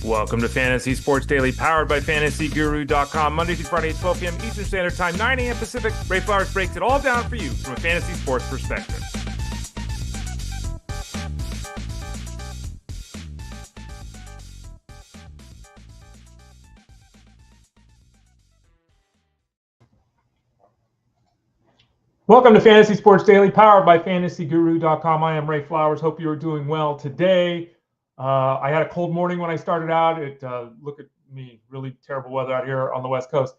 Welcome to Fantasy Sports Daily, powered by FantasyGuru.com. Monday through Friday at 12 p.m. Eastern Standard Time, 9 a.m. Pacific. Ray Flowers breaks it all down for you from a fantasy sports perspective. Welcome to Fantasy Sports Daily, powered by FantasyGuru.com. I am Ray Flowers. Hope you are doing well today. I had a cold morning when I started out. Look at me, really terrible weather out here on the West Coast.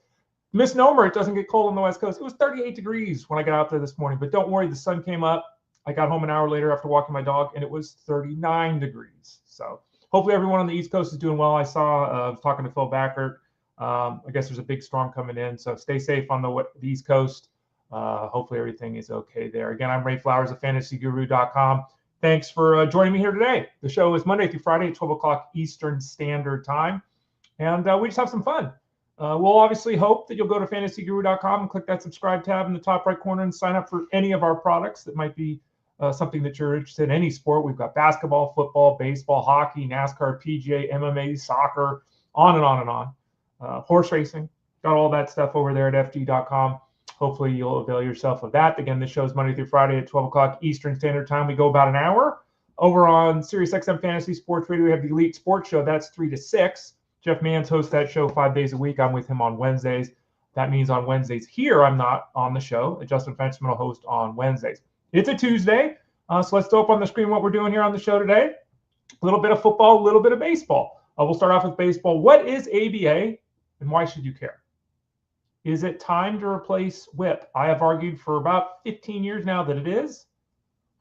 Misnomer, it doesn't get cold on the West Coast. It was 38 degrees when I got out there this morning, but don't worry, the sun came up. I got home an hour later after walking my dog, and it was 39 degrees. So hopefully everyone on the East Coast is doing well. I was talking to Phil Backert. I guess there's a big storm coming in, so stay safe on the East Coast. Hopefully everything is okay there. Again, I'm Ray Flowers of FantasyGuru.com. Thanks for joining me here today. The show is Monday through Friday at 12 o'clock Eastern Standard Time, and we just have some fun. We'll obviously hope that you'll go to FantasyGuru.com and click that subscribe tab in the top right corner and sign up for any of our products that might be something that you're interested in, any sport. We've got basketball, football, baseball, hockey, NASCAR, PGA, MMA, soccer, on and on and on. Horse racing, got all that stuff over there at FG.com. Hopefully you'll avail yourself of that. Again, this show is Monday through Friday at 12 o'clock Eastern Standard Time. We go about an hour. Over on SiriusXM Fantasy Sports Radio, we have the Elite Sports Show. That's 3 to 6. Jeff Mans hosts that show 5 days a week. I'm with him on Wednesdays. That means on Wednesdays here, I'm not on the show. Justin Fenchman will host on Wednesdays. It's a Tuesday, so let's throw up on the screen what we're doing here on the show today. A little bit of football, a little bit of baseball. We'll start off with baseball. What is ABA, and why should you care? Is it time to replace WHIP? I have argued for about 15 years now that it is.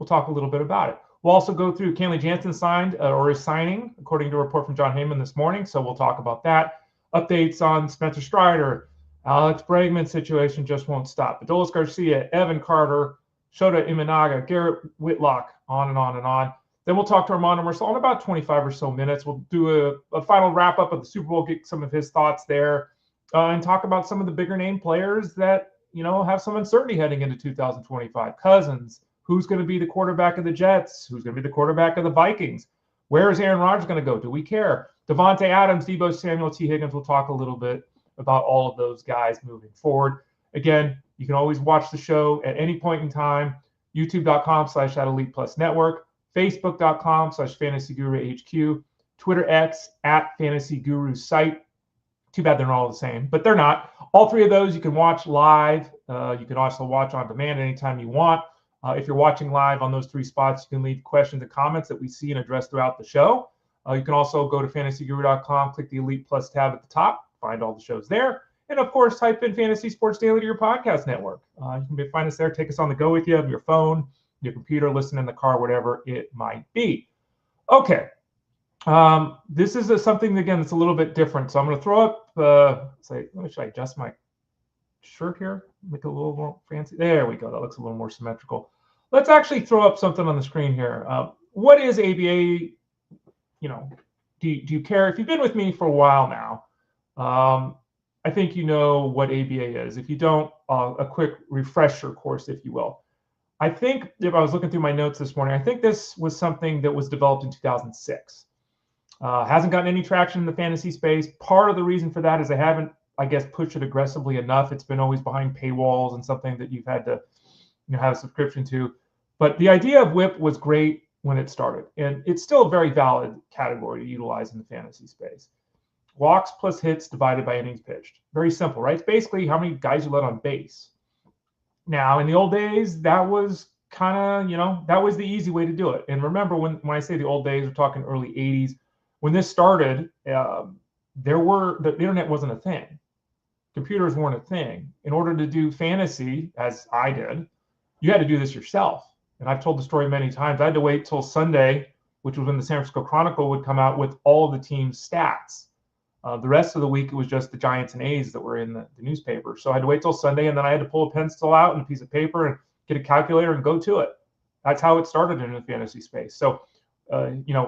We'll talk a little bit about it. We'll also go through Kenley Jansen signed or is signing, according to a report from John Heyman this morning. So we'll talk about that. Updates on Spencer Strider, Alex Bregman situation just won't stop. Adolis Garcia, Evan Carter, Shota Imanaga, Garrett Whitlock, on and on and on. Then we'll talk to Armando Marsal in about 25 or so minutes. We'll do a final wrap up of the Super Bowl, get some of his thoughts there. And talk about some of the bigger name players that, have some uncertainty heading into 2025. Cousins, who's going to be the quarterback of the Jets? Who's going to be the quarterback of the Vikings? Where is Aaron Rodgers going to go? Do we care? DaVante Adams, Deebo Samuel, T. Higgins. We'll talk a little bit about all of those guys moving forward. Again, you can always watch the show at any point in time. YouTube.com/@ElitePlusNetwork, Facebook.com/FantasyGuruHQ, Twitter X @FantasyGuruSite. Too bad they're not all the same, but they're not. All three of those you can watch live. You can also watch on demand anytime you want. If you're watching live on those three spots, you can leave questions and comments that we see and address throughout the show. You can also go to FantasyGuru.com, click the Elite Plus tab at the top, find all the shows there. And, of course, type in Fantasy Sports Daily to your podcast network. You can find us there, take us on the go with you, your phone, your computer, listen in the car, whatever it might be. Okay. This is something, again, that's a little bit different. So I'm going to throw up, should I adjust my shirt here? Make it a little more fancy. There we go. That looks a little more symmetrical. Let's actually throw up something on the screen here. What is ABA? Do you care? If you've been with me for a while now, I think you know what ABA is. If you don't, a quick refresher course, if you will. I think if I was looking through my notes this morning, I think this was something that was developed in 2006. Hasn't gotten any traction in the fantasy space. Part of the reason for that is they haven't, pushed it aggressively enough. It's been always behind paywalls and something that you've had to, have a subscription to. But the idea of WHIP was great when it started, and it's still a very valid category to utilize in the fantasy space. Walks plus hits divided by innings pitched. Very simple, right? It's basically how many guys you let on base. Now, in the old days, that was kind of, that was the easy way to do it. And remember, when I say the old days, we're talking early 80s. When this started, the internet wasn't a thing. Computers weren't a thing. In order to do fantasy, as I did, you had to do this yourself. And I've told the story many times. I had to wait till Sunday, which was when the San Francisco Chronicle would come out with all of the team's stats. The rest of the week, it was just the Giants and A's that were in the newspaper. So I had to wait till Sunday, and then I had to pull a pencil out and a piece of paper and get a calculator and go to it. That's how it started in the fantasy space. So,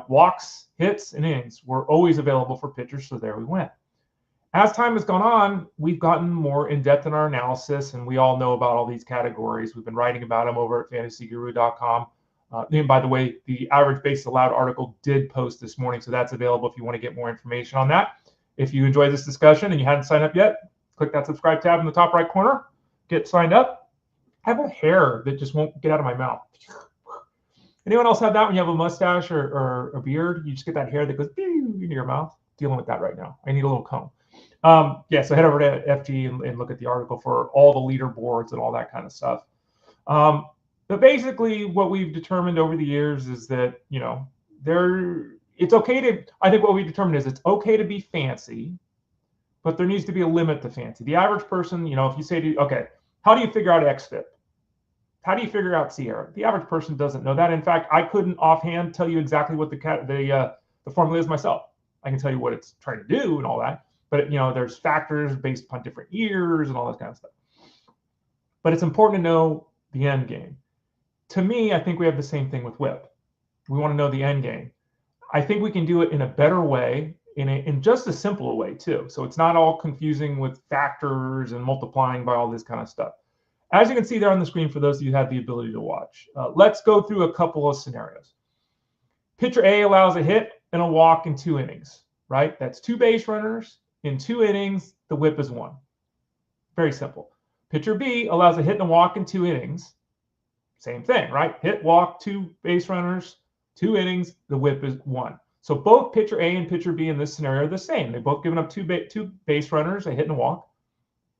walks, hits, and innings were always available for pitchers, so there we went. As time has gone on, we've gotten more in-depth in our analysis, and we all know about all these categories. We've been writing about them over at FantasyGuru.com. And by the way, the average bases allowed article did post this morning, so that's available if you want to get more information on that. If you enjoyed this discussion and you hadn't signed up yet, click that subscribe tab in the top right corner. Get signed up. I have a hair that just won't get out of my mouth. Anyone else have that when you have a mustache or a beard? You just get that hair that goes into your mouth. Dealing with that right now. I need a little comb. Yeah, so head over to FG and look at the article for all the leaderboards and all that kind of stuff. But basically, what we've determined over the years is that, you know, it's okay to, I think what we determined is it's okay to be fancy, but there needs to be a limit to fancy. The average person, you know, if you say to, okay, how do you figure out XFIP? How do you figure out Sierra? The average person doesn't know that. In fact, I couldn't offhand tell you exactly what the formula is myself. I can tell you what it's trying to do and all that, but you know, there's factors based upon different years and all that kind of stuff. But it's important to know the end game. To me, I think we have the same thing with WHIP. We want to know the end game. I think we can do it in a better way, in just a simpler way too. So it's not all confusing with factors and multiplying by all this kind of stuff. As you can see there on the screen, for those of you who have the ability to watch, let's go through a couple of scenarios. Pitcher A allows a hit and a walk in 2 innings, right? That's 2 base runners in 2 innings. The WHIP is 1. Very simple. Pitcher B allows a hit and a walk in 2 innings. Same thing, right? Hit, walk, 2 base runners, 2 innings. The WHIP is 1. So both pitcher A and pitcher B in this scenario are the same. They've both given up 2 base runners, a hit and a walk,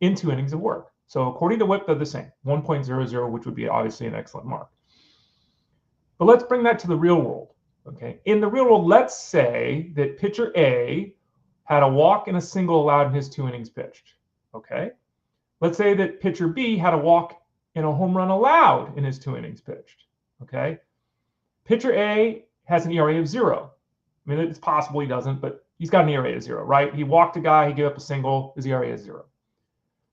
in 2 innings of work. So according to WHIP, they're the same, 1.00, which would be obviously an excellent mark. But let's bring that to the real world. Okay. In the real world, let's say that pitcher A had a walk and a single allowed in his 2 innings pitched. Okay. Let's say that pitcher B had a walk and a home run allowed in his 2 innings pitched. Okay. Pitcher A has an ERA of 0. I mean, it's possible he doesn't, but he's got an ERA of 0, right? He walked a guy, he gave up a single, his ERA is 0.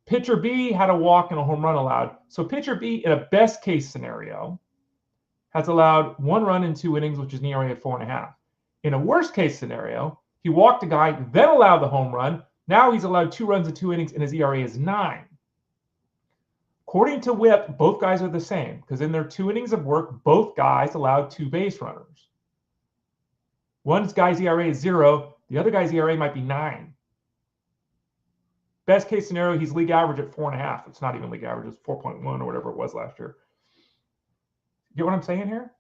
Pitcher B had a walk and a home run allowed. So pitcher B, in a best case scenario, has allowed 1 run in 2 innings, which is an ERA of 4.5. In a worst case scenario, he walked a guy, then allowed the home run. Now he's allowed 2 runs in 2 innings, and his ERA is 9. According to WHIP, both guys are the same, because in their 2 innings of work, both guys allowed 2 base runners. One guy's ERA is 0. The other guy's ERA might be 9. Best case scenario, he's league average at 4.5. It's not even league average. It's 4.1 or whatever it was last year. Get what I'm saying here?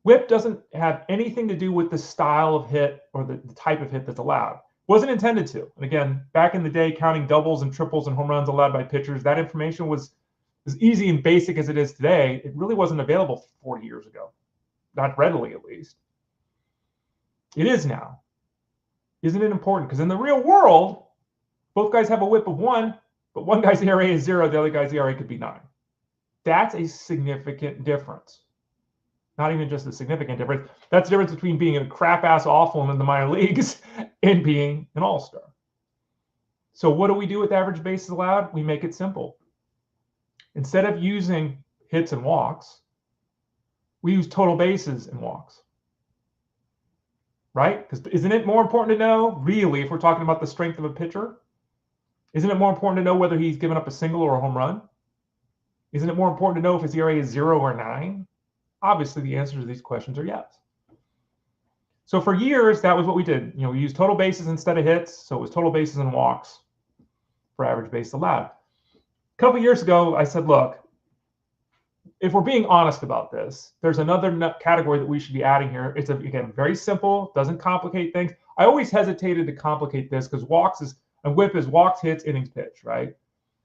WHIP doesn't have anything to do with the style of hit or the type of hit that's allowed. Wasn't intended to. And again, back in the day, counting doubles and triples and home runs allowed by pitchers, that information was as easy and basic as it is today. It really wasn't available 40 years ago. Not readily, at least. It is now. Isn't it important? Because in the real world, both guys have a WHIP of 1, but one guy's ERA is 0, the other guy's ERA could be 9. That's a significant difference. Not even just a significant difference. That's the difference between being a crap-ass awful in the minor leagues and being an all-star. So what do we do with average bases allowed? We make it simple. Instead of using hits and walks, we use total bases and walks. Right? Because isn't it more important to know, really, if we're talking about the strength of a pitcher? Isn't it more important to know whether he's given up a single or a home run? Isn't it more important to know if his ERA is 0 or 9? Obviously, the answer to these questions are yes. So for years, that was what we did. You know, we used total bases instead of hits, so it was total bases and walks for average base allowed. A couple of years ago, I said, look, if we're being honest about this, there's another category that we should be adding here. It's, again, very simple, doesn't complicate things. I always hesitated to complicate this because walks is, and WHIP is walks, hits, innings pitched, right?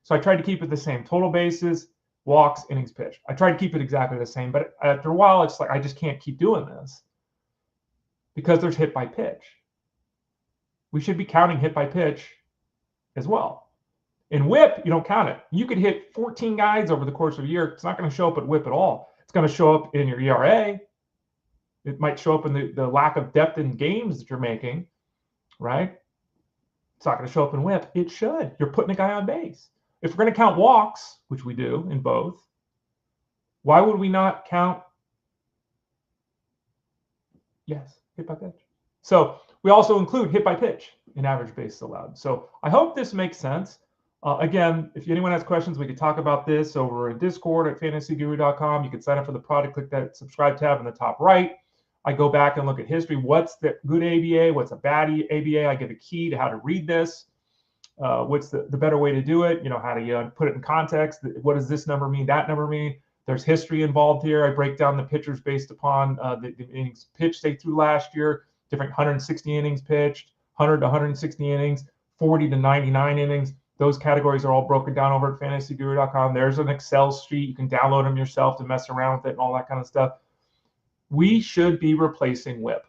So I tried to keep it the same. Total bases, walks, innings pitched. I tried to keep it exactly the same, but after a while, it's like I just can't keep doing this because there's hit by pitch. We should be counting hit by pitch as well. In WHIP, you don't count it. You could hit 14 guys over the course of a year. It's not going to show up at WHIP at all. It's going to show up in your ERA. It might show up in the lack of depth in games that you're making, right? It's not going to show up in WHIP. It should. You're putting a guy on base. If we're going to count walks, which we do in both, why would we not count? Yes, hit by pitch. So we also include hit by pitch in average bases allowed. So I hope this makes sense. Again, if anyone has questions, we could talk about this over in Discord at fantasyguru.com. You can sign up for the product, click that subscribe tab in the top right. I go back and look at history. What's the good ABA? What's a bad ABA? I give a key to how to read this. What's the better way to do it? How do you put it in context? What does this number mean? That number mean? There's history involved here. I break down the pitchers based upon the innings pitched they threw last year, different 160 innings pitched, 100 to 160 innings, 40 to 99 innings. Those categories are all broken down over at fantasyguru.com. There's an Excel sheet. You can download them yourself to mess around with it and all that kind of stuff. We should be replacing WHIP.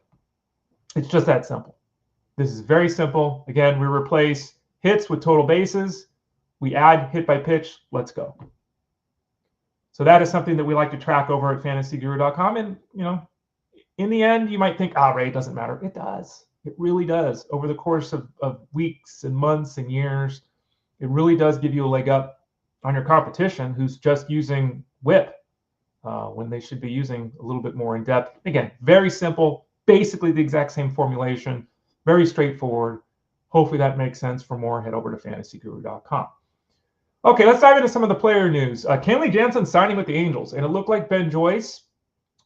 It's just that simple. This is very simple. Again, we replace hits with total bases. We add hit by pitch. Let's go. So that is something that we like to track over at fantasyguru.com. And, in the end, you might think, Ray, it doesn't matter. It does. It really does. Over the course of weeks and months and years, it really does give you a leg up on your competition who's just using WHIP when they should be using a little bit more in depth. Again, very simple, basically the exact same formulation, very straightforward. Hopefully that makes sense. For more, head over to fantasyguru.com. Okay, let's dive into some of the player news. Kenley Jansen signing with the Angels, and it looked like Ben Joyce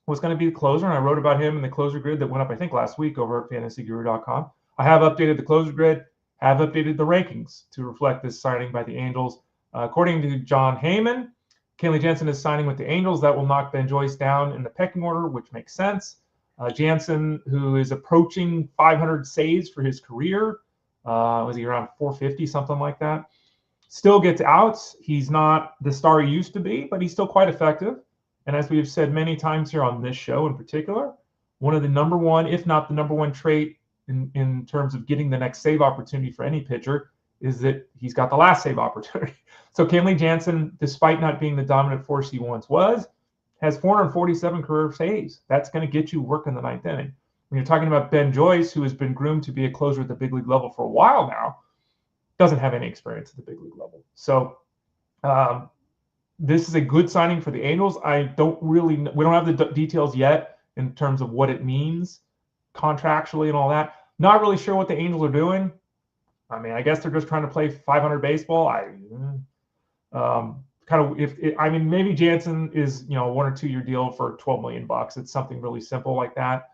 was going to be the closer, and I wrote about him in the closer grid that went up, I think, last week over at fantasyguru.com. I have updated the closer grid, have updated the rankings to reflect this signing by the Angels. According to John Heyman, Kenley Jansen is signing with the Angels. That will knock Ben Joyce down in the pecking order, which makes sense. Jansen, who is approaching 500 saves for his career, was he around 450, something like that, still gets outs. He's not the star he used to be, but he's still quite effective. And as we've said many times here on this show in particular, one of the number one, if not the number one trait in terms of getting the next save opportunity for any pitcher is that he's got the last save opportunity. So Kenley Jansen, despite not being the dominant force he once was, has 447 career saves. That's going to get you work in the ninth inning. When you're talking about Ben Joyce, who has been groomed to be a closer at the big league level for a while now, doesn't have any experience at the big league level. So this is a good signing for the Angels. We don't have the details yet in terms of what it means contractually and all that. Not really sure what the Angels are doing. I mean, I guess they're just trying to play 500 baseball. Maybe Jansen is, a 1 or 2 year deal for $12 million. It's something really simple like that.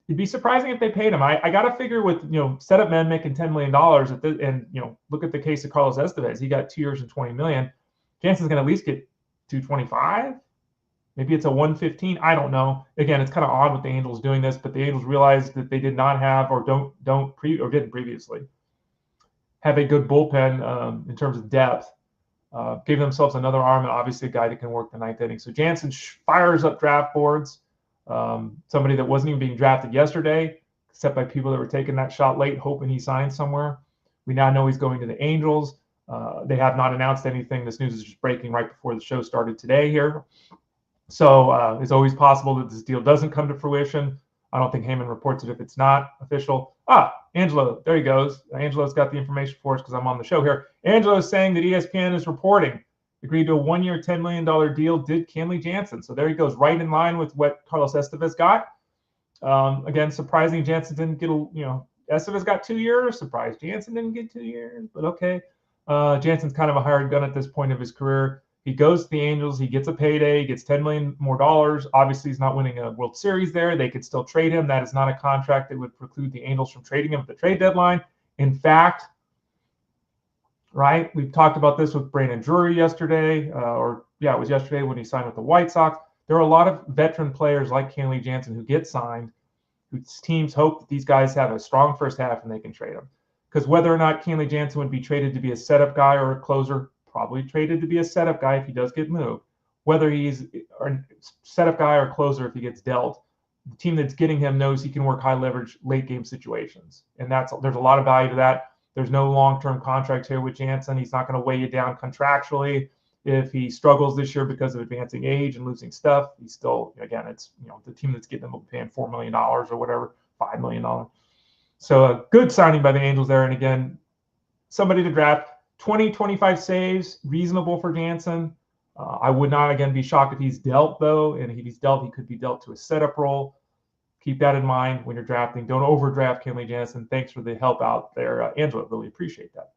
It'd be surprising if they paid him. I got to figure with, setup men making $10 million and look at the case of Carlos Estevez. He got 2 years and $20 million. Jansen's going to at least get 225. Maybe it's a 115. I don't know. Again, it's kind of odd with the Angels doing this, but the Angels realized that they did not have or didn't previously have a good bullpen in terms of depth. Gave themselves another arm and obviously a guy that can work the ninth inning. So Jansen fires up draft boards. Somebody that wasn't even being drafted yesterday, except by people that were taking that shot late, hoping he signed somewhere. We now know he's going to the Angels. They have not announced anything. This news is just breaking right before the show started today here. So it's always possible that this deal doesn't come to fruition. I don't think Heyman reports it if it's not official. Angelo, there he goes. Angelo's got the information for us because I'm on the show here. Angelo is saying that ESPN is reporting agreed to a 1 year, $10 million deal, did Kenley Jansen. So there he goes, right in line with what Carlos Estevez got. Again, surprising Jansen didn't get Estevez got 2 years. Surprised Jansen didn't get 2 years, but okay. Jansen's kind of a hired gun at this point of his career. He goes to the Angels. He gets a payday. He gets $10 million more. Obviously, he's not winning a World Series there. They could still trade him. That is not a contract that would preclude the Angels from trading him at the trade deadline. In fact, right, we've talked about this with Brandon Drury yesterday, it was yesterday when he signed with the White Sox. There are a lot of veteran players like Kenley Jansen who get signed, whose teams hope that these guys have a strong first half and they can trade them. Because whether or not Kenley Jansen would be traded to be a setup guy or a closer, probably traded to be a setup guy if he does get moved. Whether he's a setup guy or closer if he gets dealt, the team that's getting him knows he can work high leverage late game situations. And there's a lot of value to that. There's no long-term contract here with Jansen. He's not going to weigh you down contractually. If he struggles this year because of advancing age and losing stuff, he's still, again, it's, the team that's getting him will be paying $4 million or whatever, $5 million. So a good signing by the Angels there. And again, somebody to draft. 25 saves, reasonable for Jansen. I would not, again, be shocked if he's dealt, though. And if he's dealt, he could be dealt to a setup role. Keep that in mind when you're drafting. Don't overdraft Kenley Jansen. Thanks for the help out there, Angela. Really appreciate that.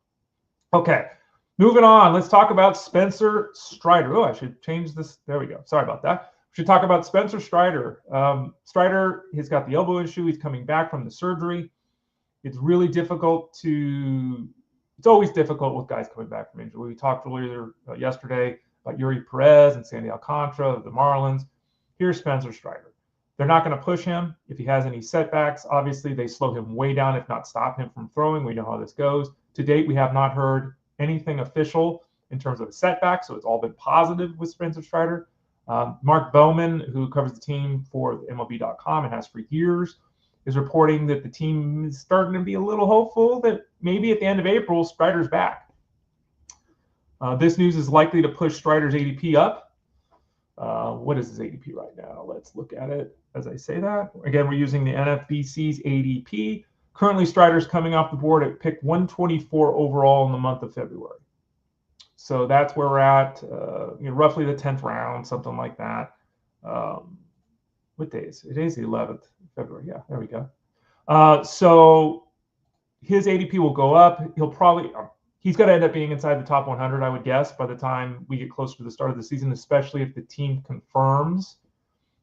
Okay, Moving on, let's talk about Spencer Strider. Oh, I should change this. There we go. Sorry about that. We should talk about Spencer Strider. Strider, he's got the elbow issue. He's coming back from the surgery. It's really difficult to – it's always difficult with guys coming back from injury. We talked earlier yesterday about Yuri Perez and Sandy Alcantara of the Marlins. Here's Spencer Strider. They're not going to push him if he has any setbacks. Obviously, they slow him way down, if not stop him from throwing. We know how this goes. To date, we have not heard anything official in terms of a setback, so it's all been positive with Spencer Strider. Mark Bowman, who covers the team for MLB.com and has for years, is reporting that the team is starting to be a little hopeful that maybe at the end of April, Strider's back. This news is likely to push Strider's ADP up. What is his ADP right now? Let's look at it as I say that. Again, we're using the NFBC's ADP. Currently, Strider's coming off the board at pick 124 overall in the month of February. So that's where we're at, roughly the 10th round, something like that. What day is it? Today's the 11th of February. Yeah, there we go. So his ADP will go up. He's going to end up being inside the top 100, I would guess, by the time we get closer to the start of the season, especially if the team confirms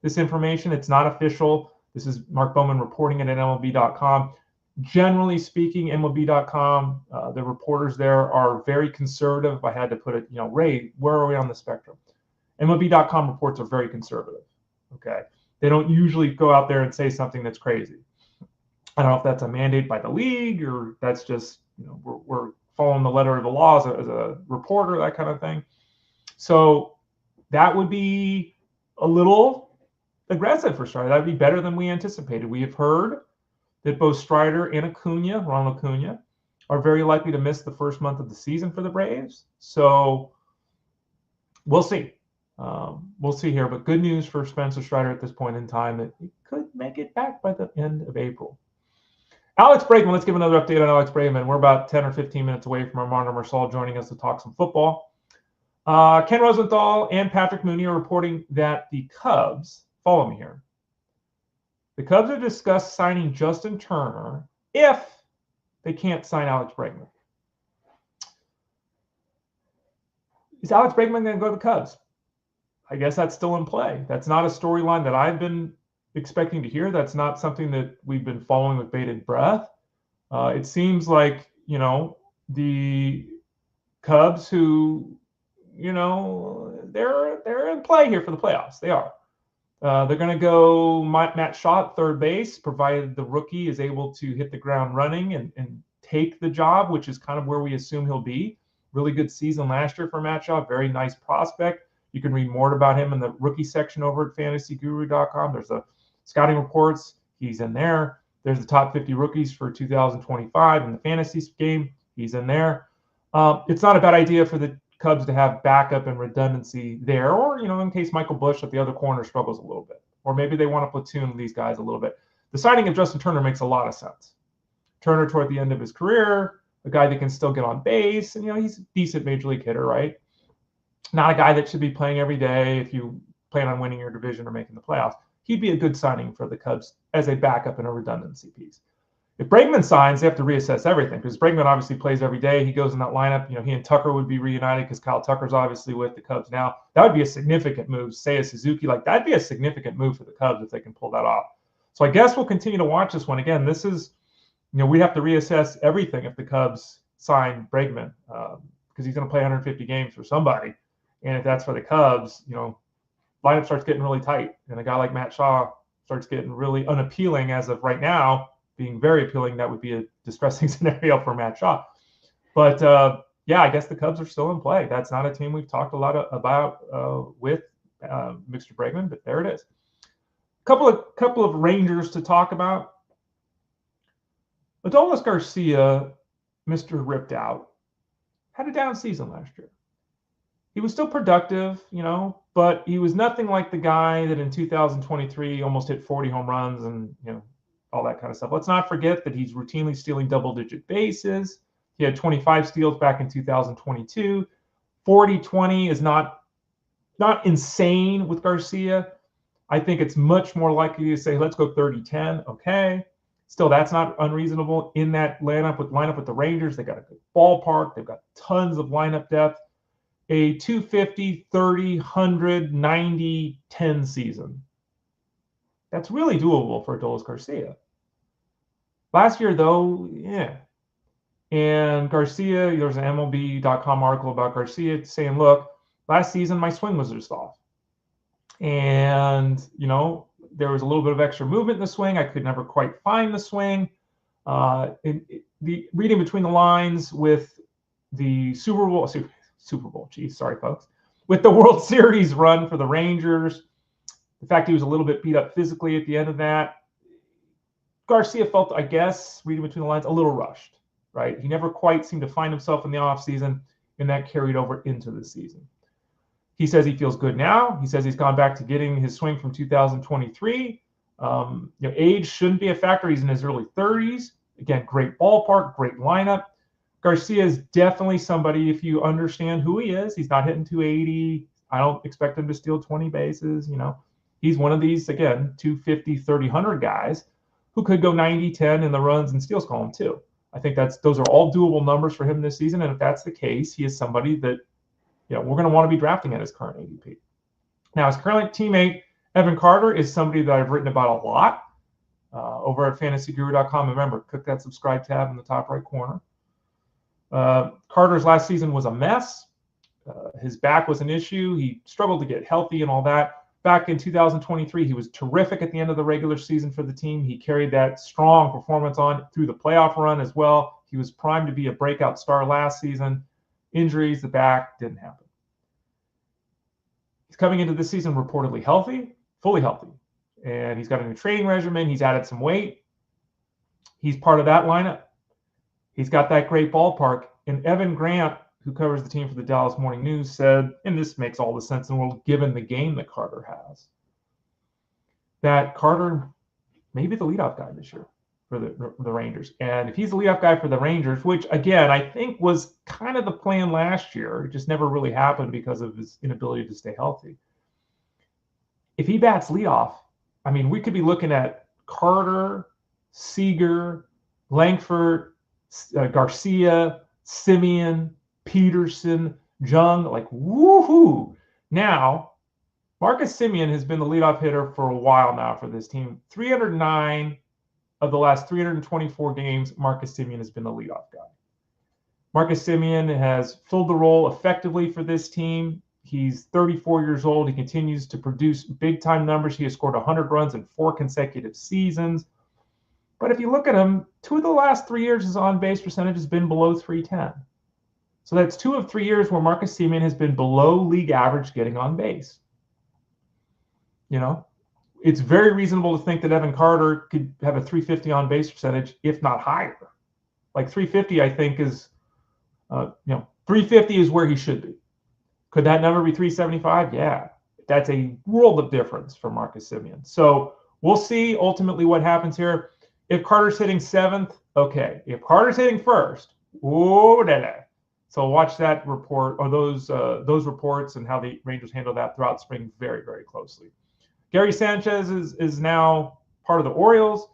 this information. It's not official. This is Mark Bowman reporting it at MLB.com. Generally speaking, MLB.com, the reporters there are very conservative. If I had to put it, Ray, where are we on the spectrum? MLB.com reports are very conservative. Okay. They don't usually go out there and say something that's crazy. I don't know if that's a mandate by the league or that's just, we're following the letter of the law as a reporter, that kind of thing. So that would be a little aggressive for Strider. That would be better than we anticipated. We have heard that both Strider and Ronald Acuna, are very likely to miss the first month of the season for the Braves. So we'll see. We'll see here. But good news for Spencer Strider at this point in time that he could make it back by the end of April. Alex Bregman, let's give another update on Alex Bregman. We're about 10 or 15 minutes away from Armando Marsal joining us to talk some football. Ken Rosenthal and Patrick Mooney are reporting that the Cubs, follow me here, the Cubs have discussed signing Justin Turner if they can't sign Alex Bregman. Is Alex Bregman going to go to the Cubs? I guess that's still in play. That's not a storyline that I've been expecting to hear. That's not something that we've been following with bated breath. It seems like, the Cubs who, they're in play here for the playoffs. They are. They're going to go Matt Shota, third base, provided the rookie is able to hit the ground running and take the job, which is kind of where we assume he'll be. Really good season last year for Matt Shota. Very nice prospect. You can read more about him in the rookie section over at fantasyguru.com. There's a scouting reports. He's in there. There's the top 50 rookies for 2025 in the fantasy game. He's in there. It's not a bad idea for the Cubs to have backup and redundancy there, or, in case Michael Busch at the other corner struggles a little bit, or maybe they want to platoon these guys a little bit. The signing of Justin Turner makes a lot of sense. Turner toward the end of his career, a guy that can still get on base, and, he's a decent major league hitter, right? Not a guy that should be playing every day if you plan on winning your division or making the playoffs. He'd be a good signing for the Cubs as a backup and a redundancy piece. If Bregman signs, they have to reassess everything because Bregman obviously plays every day. He goes in that lineup. He and Tucker would be reunited because Kyle Tucker's obviously with the Cubs now. That would be a significant move. Seiya Suzuki, that'd be a significant move for the Cubs if they can pull that off. So I guess we'll continue to watch this one. Again, this is, we have to reassess everything if the Cubs sign Bregman because he's going to play 150 games for somebody. And if that's for the Cubs, lineup starts getting really tight. And a guy like Matt Shaw starts getting really unappealing as of right now. Being very appealing, that would be a distressing scenario for Matt Shaw. But, I guess the Cubs are still in play. That's not a team we've talked a lot about with Mr. Bregman, but there it is. Couple of Rangers to talk about. Adolis Garcia, Mr. Ripped Out, had a down season last year. He was still productive, but he was nothing like the guy that in 2023 almost hit 40 home runs and, all that kind of stuff. Let's not forget that he's routinely stealing double-digit bases. He had 25 steals back in 2022. 40-20 is not insane with Garcia. I think it's much more likely to say, let's go 30-10. Okay. Still, that's not unreasonable in that lineup with the Rangers. They got a good ballpark. They've got tons of lineup depth. A 250, 30, 100, 90, 10 season. That's really doable for Adolis Garcia. Last year, though, yeah. And Garcia, there's an MLB.com article about Garcia saying, look, last season my swing was just off. And, you know, there was a little bit of extra movement in the swing. I could never quite find the swing. The reading between the lines with the Super Bowl, geez, sorry, folks. With the World Series run for the Rangers, the fact he was a little bit beat up physically at the end of that, Garcia felt, I guess, reading between the lines, a little rushed, right? He never quite seemed to find himself in the offseason, and that carried over into the season. He says he feels good now. He says he's gone back to getting his swing from 2023. Age shouldn't be a factor. He's in his early 30s. Again, great ballpark, great lineup. Garcia is definitely somebody, if you understand who he is, he's not hitting 280. I don't expect him to steal 20 bases. You know, he's one of these, again, 250, 30, 100 guys who could go 90, 10 in the runs and steals column too. I think those are all doable numbers for him this season. And if that's the case, he is somebody that, you know, we're going to want to be drafting at his current ADP. Now, his current teammate, Evan Carter, is somebody that I've written about a lot over at fantasyguru.com. Remember, click that subscribe tab in the top right corner. Carter's last season was a mess. His back was an issue. He struggled to get healthy and all that. Back in 2023, he was terrific at the end of the regular season for the team. He carried that strong performance on through the playoff run as well. He was primed to be a breakout star last season. Injuries, the back, didn't happen. He's coming into this season reportedly healthy, fully healthy. And he's got a new training regimen. He's added some weight. He's part of that lineup. He's got that great ballpark. And Evan Grant, who covers the team for the Dallas Morning News, said, and this makes all the sense in the world given the game that Carter has, that Carter may be the leadoff guy this year for the Rangers. And if he's the leadoff guy for the Rangers, which, again, I think was kind of the plan last year, it just never really happened because of his inability to stay healthy. If he bats leadoff, I mean, we could be looking at Carter, Seager, Langford, Garcia, Simeon, Peterson, Jung, like woohoo. Now, Marcus Simeon has been the leadoff hitter for a while now for this team. 309 of the last 324 games, Marcus Simeon has been the leadoff guy. Marcus Simeon has filled the role effectively for this team. He's 34 years old. He continues to produce big-time numbers. He has scored 100 runs in 4 consecutive seasons. But if you look at him, 2 of the last 3 years his on-base percentage has been below 310. So that's 2 of 3 years where Marcus Simeon has been below league average getting on base. You know, it's very reasonable to think that Evan Carter could have a 350 on-base percentage, if not higher. Like 350, I think is, 350 is where he should be. Could that number be 375? Yeah, that's a world of difference for Marcus Simeon. So we'll see ultimately what happens here. If Carter's hitting 7th, okay. If Carter's hitting 1st, so watch that report or those reports and how the Rangers handle that throughout spring very, very closely. Gary Sanchez is now part of the Orioles.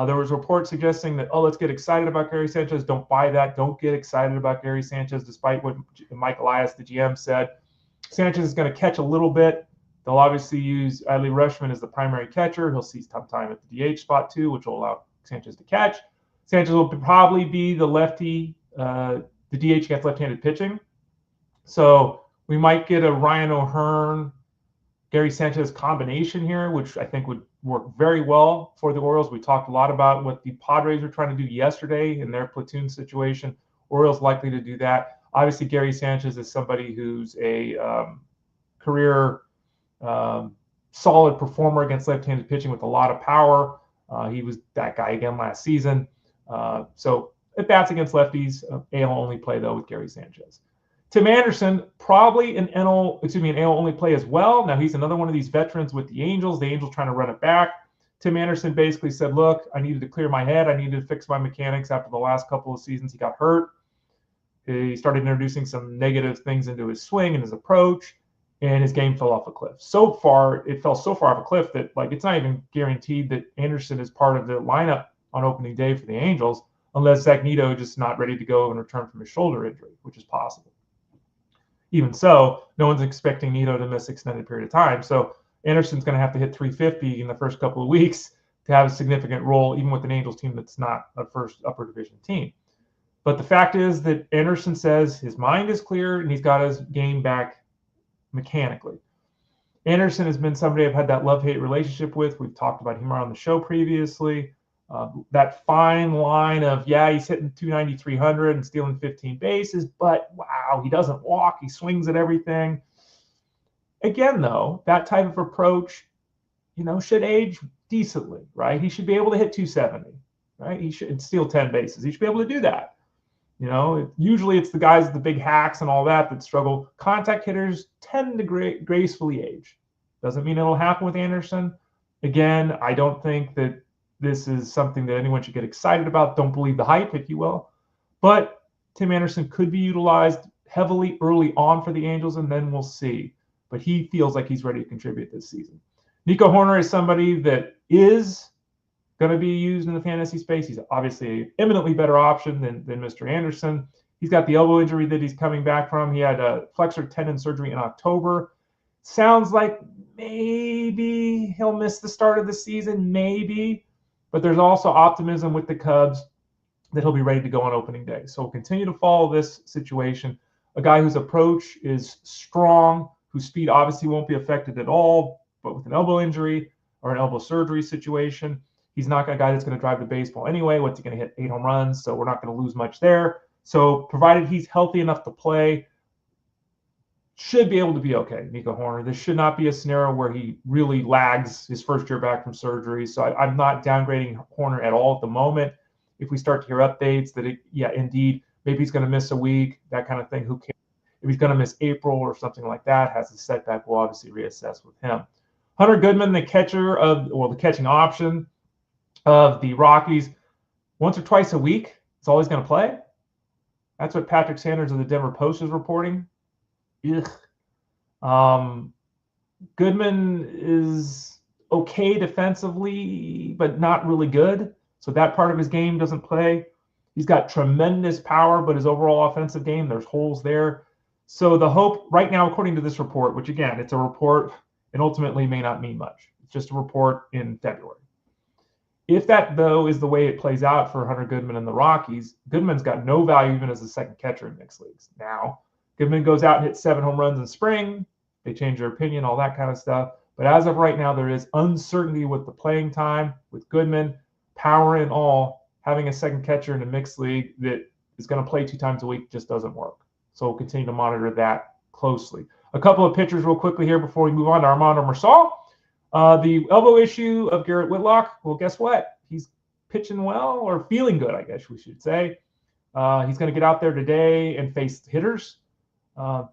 There was reports suggesting that, let's get excited about Gary Sanchez. Don't buy that. Don't get excited about Gary Sanchez, despite what Mike Elias, the GM, said. Sanchez is going to catch a little bit. They'll obviously use Adley Rutschman as the primary catcher. He'll see some time at the DH spot too, which will allow Sanchez to catch. Sanchez will probably be the lefty, the DH against left-handed pitching. So we might get a Ryan O'Hearn, Gary Sanchez combination here, which I think would work very well for the Orioles. We talked a lot about what the Padres were trying to do yesterday in their platoon situation. Orioles likely to do that. Obviously, Gary Sanchez is somebody who's a career solid performer against left-handed pitching with a lot of power. He was that guy again last season. So it bats against lefties. AL-only play, though, with Gary Sanchez. Tim Anderson, probably an AL-only play as well. Now, he's another one of these veterans with the Angels. The Angels trying to run it back. Tim Anderson basically said, look, I needed to clear my head. I needed to fix my mechanics after the last couple of seasons. He got hurt. He started introducing some negative things into his swing and his approach, and his game fell off a cliff. So far, it fell so far off a cliff that, like, it's not even guaranteed that Anderson is part of the lineup on opening day for the Angels, unless Zach Neto just not ready to go and return from his shoulder injury, which is possible. Even so, no one's expecting Neto to miss extended period of time. So Anderson's going to have to hit 350 in the first couple of weeks to have a significant role, even with an Angels team that's not a first upper division team. But the fact is that Anderson says his mind is clear and he's got his game back mechanically. Anderson has been somebody I've had that love-hate relationship with. We've talked about him on the show previously. That fine line of, yeah, he's hitting 290, 300 and stealing 15 bases, but wow, he doesn't walk. He swings at everything. Again, though, that type of approach, should age decently, right? He should be able to hit 270, right? He should steal 10 bases. He should be able to do that. Usually it's the guys with the big hacks and all that struggle. Contact hitters tend to gracefully age. Doesn't mean it'll happen with Anderson. Again, I don't think that this is something that anyone should get excited about. Don't believe the hype, if you will. But Tim Anderson could be utilized heavily early on for the Angels, and then we'll see. But he feels like he's ready to contribute this season. Nico Hoerner is somebody that is going to be used in the fantasy space. He's obviously an eminently better option than Mr. Anderson. He's got the elbow injury that he's coming back from. He had a flexor tendon surgery in October. Sounds like maybe he'll miss the start of the season, maybe. But there's also optimism with the Cubs that he'll be ready to go on opening day. So we'll continue to follow this situation. A guy whose approach is strong, whose speed obviously won't be affected at all, but with an elbow injury or an elbow surgery situation, he's not a guy that's going to drive the baseball anyway. What's he going to hit? 8 home runs, so we're not going to lose much there. So provided he's healthy enough to play, should be able to be okay, Nico Hoerner. This should not be a scenario where he really lags his first year back from surgery. So I'm not downgrading Hoerner at all at the moment. If we start to hear updates that, indeed, maybe he's going to miss a week, that kind of thing, who cares? If he's going to miss April or something like that, has a setback, we'll obviously reassess with him. Hunter Goodman, the catching option of the Rockies, once or twice a week, it's always going to play. That's what Patrick Sanders of the Denver Post is reporting. Goodman is okay defensively, but not really good. So that part of his game doesn't play. He's got tremendous power, but his overall offensive game, there's holes there. So the hope right now, according to this report, which again, it's a report and ultimately may not mean much. It's just a report in February. If that, though, is the way it plays out for Hunter Goodman and the Rockies, Goodman's got no value even as a second catcher in mixed leagues. Now, Goodman goes out and hits 7 home runs in spring. They change their opinion, all that kind of stuff. But as of right now, there is uncertainty with the playing time, with Goodman, power and all. Having a second catcher in a mixed league that is going to play 2 times a week just doesn't work. So we'll continue to monitor that closely. A couple of pitchers real quickly here before we move on to Armando Marsal. The elbow issue of Garrett Whitlock, well, guess what? He's pitching well, or feeling good, I guess we should say. He's going to get out there today and face hitters.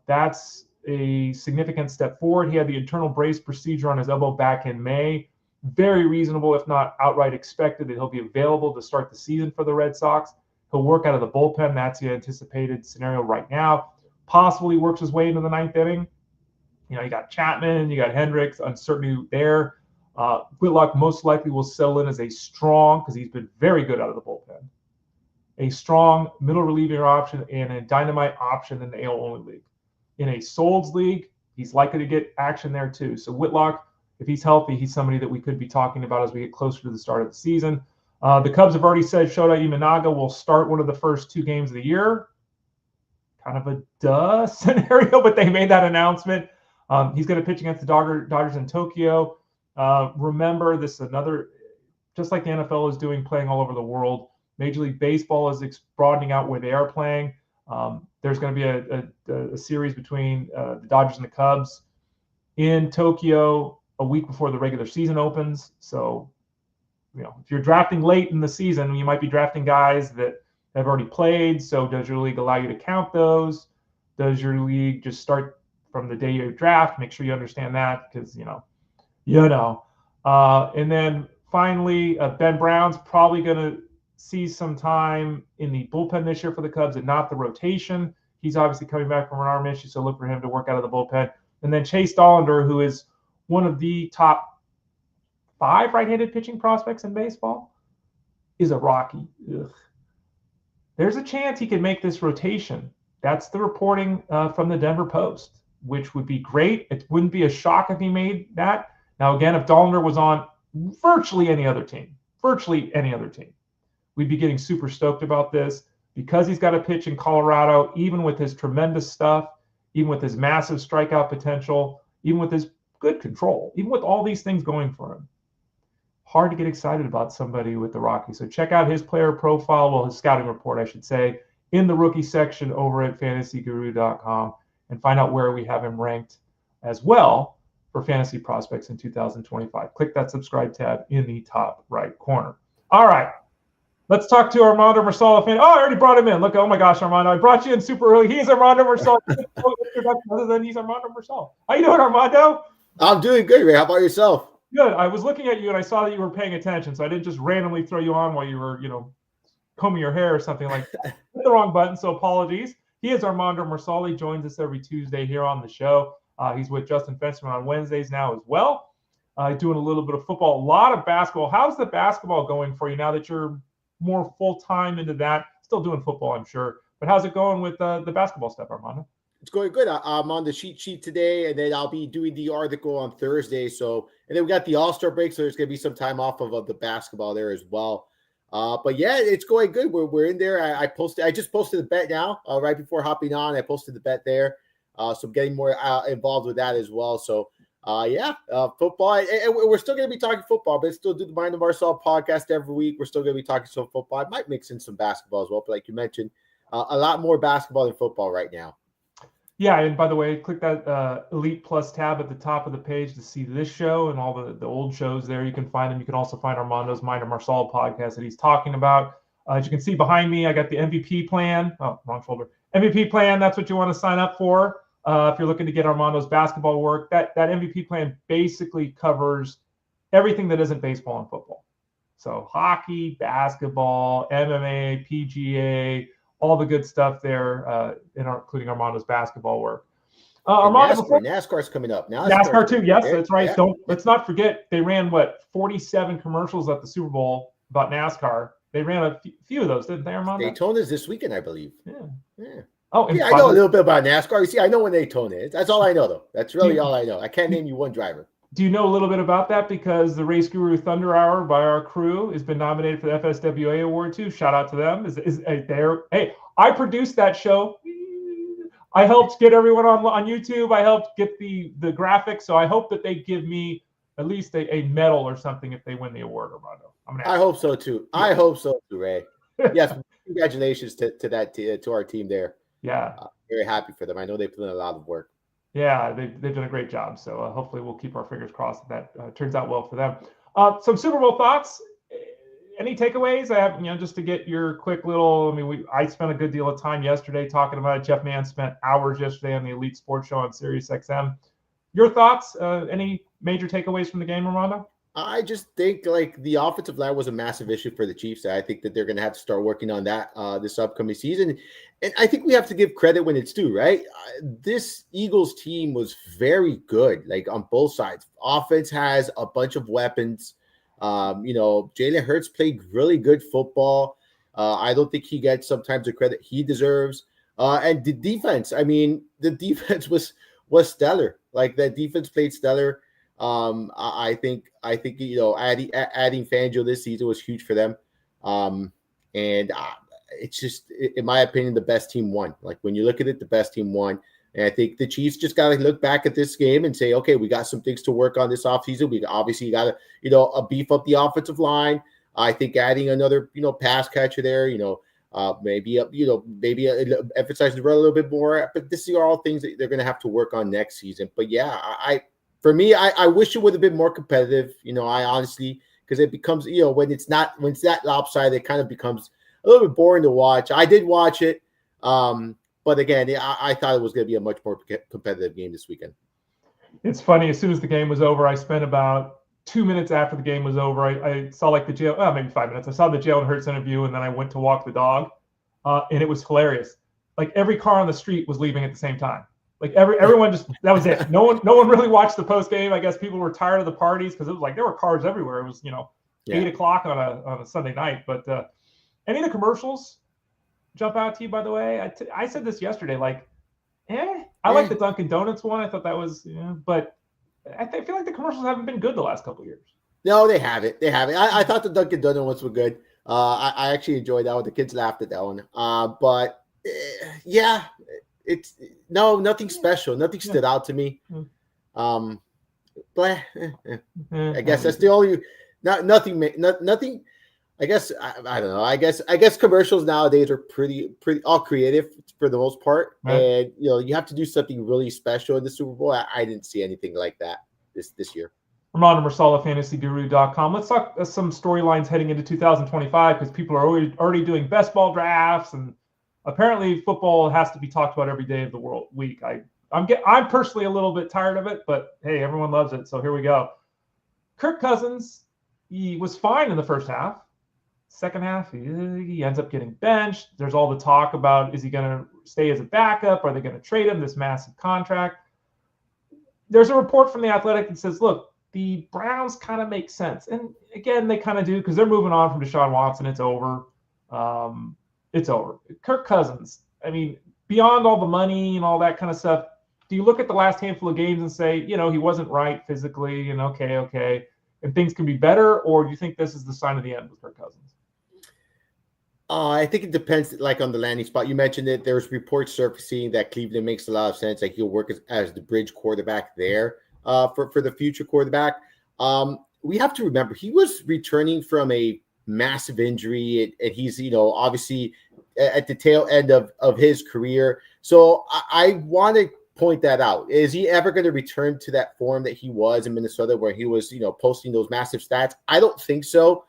That's a significant step forward. He had the internal brace procedure on his elbow back in May. Very reasonable, if not outright expected, that he'll be available to start the season for the Red Sox. He'll work out of the bullpen. That's the anticipated scenario right now. Possibly works his way into the 9th inning. You got Chapman, you got Hendricks, uncertainty there. Whitlock most likely will settle in as a strong, because he's been very good out of the bullpen, a strong middle reliever option and a dynamite option in the AL only league. In a Solds league, he's likely to get action there too. So Whitlock, if he's healthy, he's somebody that we could be talking about as we get closer to the start of the season. The Cubs have already said Shota Imanaga will start one of the first 2 games of the year. Kind of a duh scenario, but they made that announcement. He's going to pitch against the Dodgers in Tokyo. Remember, this is another, just like the NFL is doing, playing all over the world. Major League Baseball is broadening out where they are playing. There's going to be a series between the Dodgers and the Cubs in Tokyo a week before the regular season opens. So, if you're drafting late in the season, you might be drafting guys that have already played. So does your league allow you to count those? Does your league just start from the day you draft? Make sure you understand that, because, and then finally, Ben Brown's probably going to see some time in the bullpen this year for the Cubs and not the rotation. He's obviously coming back from an arm issue, so look for him to work out of the bullpen. And then Chase Dollander, who is one of the top 5 right-handed pitching prospects in baseball. is a Rocky. Ugh. There's a chance he can make this rotation. That's the reporting from the Denver Post, which would be great. It wouldn't be a shock if he made that. Now, again, if Dollander was on virtually any other team, we'd be getting super stoked about this because he's got a pitch in Colorado, even with his tremendous stuff, even with his massive strikeout potential, even with his good control, even with all these things going for him. Hard to get excited about somebody with the Rockies. So check out his player profile, well, his scouting report, I should say, in the rookie section over at fantasyguru.com and find out where we have him ranked as well for fantasy prospects in 2025. Click that subscribe tab in the top right corner. All right. Let's talk to Armando Marsal. Oh, I already brought him in. Look, oh my gosh, Armando, I brought you in super early. He's Armando Marsal. Other than he's Armando Marsal. How you doing, Armando? I'm doing good, Ray. How about yourself? Good. I was looking at you and I saw that you were paying attention, so I didn't just randomly throw you on while you were, combing your hair or something like that. Hit the wrong button, so apologies. He is Armando Marsal. He joins us every Tuesday here on the show. He's with Justin Fensterman on Wednesdays now as well. Doing a little bit of football, a lot of basketball. How's the basketball going for you now that you're more full-time into that? Still doing football, I'm sure. But how's it going with the basketball stuff, Armando? It's going good. I'm on the cheat sheet today, and then I'll be doing the article on Thursday. So, and then we got the All-Star break, so there's going to be some time off of the basketball there as well. But yeah, it's going good. We're in there. I just posted the bet now, right before hopping on. I posted the bet there. So I'm getting more involved with that as well. So football. And we're still going to be talking football, but still do the Mind of Marsal podcast every week. We're still going to be talking some football. I might mix in some basketball as well, but like you mentioned, a lot more basketball than football right now. Yeah, and by the way, click that Elite Plus tab at the top of the page to see this show and all the old shows there. You can find them. You can also find Armando's Mind of Marsal podcast that he's talking about. As you can see behind me, I got the MVP plan. Oh, wrong folder. MVP plan, that's what you want to sign up for if you're looking to get Armando's basketball work. That MVP plan basically covers everything that isn't baseball and football. So hockey, basketball, MMA, PGA, all the good stuff there, including Armando's basketball work. Armando, NASCAR's coming up. NASCAR too, yes, that's right. Yeah. Let's not forget, they ran, 47 commercials at the Super Bowl about NASCAR. They ran a few of those, didn't they, Armando? Daytona's this weekend, I believe. Yeah. Oh, yeah, I know a little bit about NASCAR. You see, I know when Daytona is. That's all I know, though. That's really all I know. I can't name you one driver. Do you know a little bit about that? Because the Race Guru Thunder Hour by our crew has been nominated for the FSWA Award too. Shout out to them. Hey, I produced that show. I helped get everyone on YouTube. I helped get the graphics. So I hope that they give me at least a medal or something if they win the award, Armando. I hope so too. Yeah. I hope so too, Ray. Yes, congratulations to our team there. Yeah, very happy for them. I know they put in a lot of work. Yeah, they've done a great job. So hopefully we'll keep our fingers crossed that turns out well for them. Some Super Bowl thoughts. Any takeaways? I have, just to get your quick little. I spent a good deal of time yesterday talking about it. Jeff Mann spent hours yesterday on the Elite Sports Show on Sirius XM. Your thoughts? Any major takeaways from the game, Armando? I just think the offensive line was a massive issue for the Chiefs. I think that they're going to have to start working on that this upcoming season. And I think we have to give credit when it's due, right? This Eagles team was very good, on both sides. Offense has a bunch of weapons. Jalen Hurts played really good football. I don't think he gets sometimes the credit he deserves. And the defense, the defense was stellar. The defense played stellar. I think adding Fangio this season was huge for them. It's just, in my opinion, the best team won. When you look at it, the best team won. And I think the Chiefs just got to look back at this game and say, okay, we got some things to work on this offseason. We obviously got to, beef up the offensive line. I think adding another, pass catcher there, maybe emphasize the run a little bit more. But this are all things that they're going to have to work on next season. But yeah, for me, I wish it would have been more competitive. I honestly, because it becomes, when it's that lopsided, it kind of becomes a little bit boring to watch. I did watch it. But again, I thought it was going to be a much more competitive game this weekend. It's funny. As soon as the game was over, I spent about 2 minutes after the game was over. I saw maybe 5 minutes. I saw the Jalen Hurts interview, and then I went to walk the dog. And it was hilarious. Every car on the street was leaving at the same time. Everyone just, that was it. No one really watched the post game. I guess people were tired of the parties because it was there were cars everywhere. It was, 8 o'clock on a Sunday night. But any of the commercials jump out to you, by the way? I said this yesterday, like, I like the Dunkin' Donuts one. I thought that was, but I feel like the commercials haven't been good the last couple of years. No, they haven't. I thought the Dunkin' Donuts ones were good. I actually enjoyed that one. The kids laughed at that one. But yeah, it's nothing special. Nothing stood out to me. But I guess that's the only nothing. I guess I don't know. I guess commercials nowadays are pretty all creative for the most part, and you have to do something really special in the Super Bowl. I didn't see anything like that this year. Armando Marsal of FantasyGuru.com. Let's talk some storylines heading into 2025 because people are already doing best ball drafts, and apparently football has to be talked about every day of the week. I'm personally a little bit tired of it, but hey, everyone loves it, so here we go. Kirk Cousins, he was fine in the first half. Second half, he ends up getting benched. There's all the talk about, is he going to stay as a backup? Are they going to trade him, this massive contract? There's a report from The Athletic that says, look, the Browns kind of make sense. And again, they kind of do because they're moving on from Deshaun Watson. It's over. It's over. Kirk Cousins, I mean, beyond all the money and all that kind of stuff, do you look at the last handful of games and say, he wasn't right physically and okay, and things can be better? Or do you think this is the sign of the end with Kirk Cousins? I think it depends, like, on the landing spot. You mentioned it. There's reports surfacing that Cleveland makes a lot of sense. Like, he'll work as the bridge quarterback there for the future quarterback. We have to remember he was returning from a massive injury, and he's, obviously at the tail end of his career. So I want to point that out. Is he ever going to return to that form that he was in Minnesota where he was, posting those massive stats? I don't think so.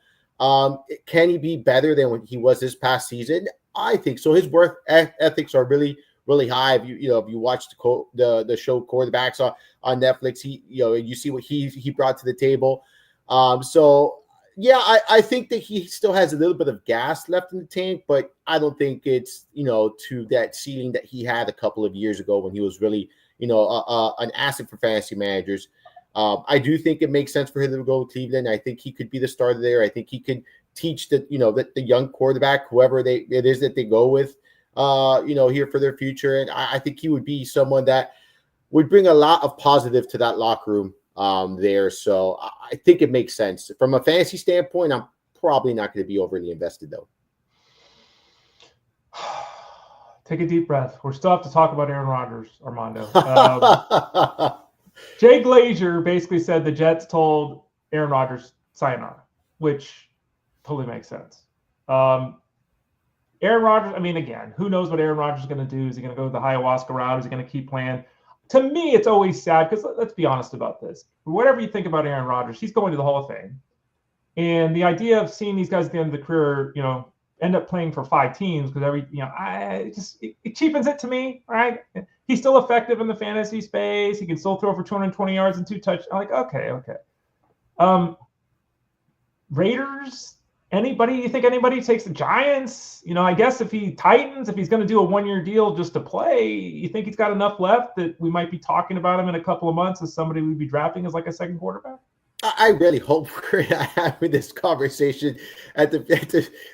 Can he be better than when he was this past season? I think so. His work ethics are really, really high. If you watch the show Quarterbacks on Netflix, you see what he brought to the table. So yeah, I think that he still has a little bit of gas left in the tank, but I don't think it's to that ceiling that he had a couple of years ago when he was really an asset for fantasy managers. I do think it makes sense for him to go to Cleveland. I think he could be the starter there. I think he could teach the young quarterback, whoever it is that they go with, here for their future. And I think he would be someone that would bring a lot of positive to that locker room there. So I think it makes sense. From a fantasy standpoint, I'm probably not going to be overly invested, though. Take a deep breath. We still have to talk about Aaron Rodgers, Armando. Jay Glazer basically said the Jets told Aaron Rodgers sayonara, which totally makes sense. Aaron Rodgers, I mean, again, who knows what Aaron Rodgers is going to do? Is he going to go the ayahuasca route? Is he going to keep playing? To me, it's always sad because let's be honest about this. Whatever you think about Aaron Rodgers, he's going to the Hall of Fame. And the idea of seeing these guys at the end of the career, end up playing for 5 teams because it cheapens it to me, right? He's still effective in the fantasy space. He can still throw for 220 yards and 2 touchdowns. I'm like, okay. Raiders, you think anybody takes the Giants? I guess if he's going to do a 1-year deal just to play, you think he's got enough left that we might be talking about him in a couple of months as somebody we'd be drafting as like a second quarterback? I really hope we're having this conversation at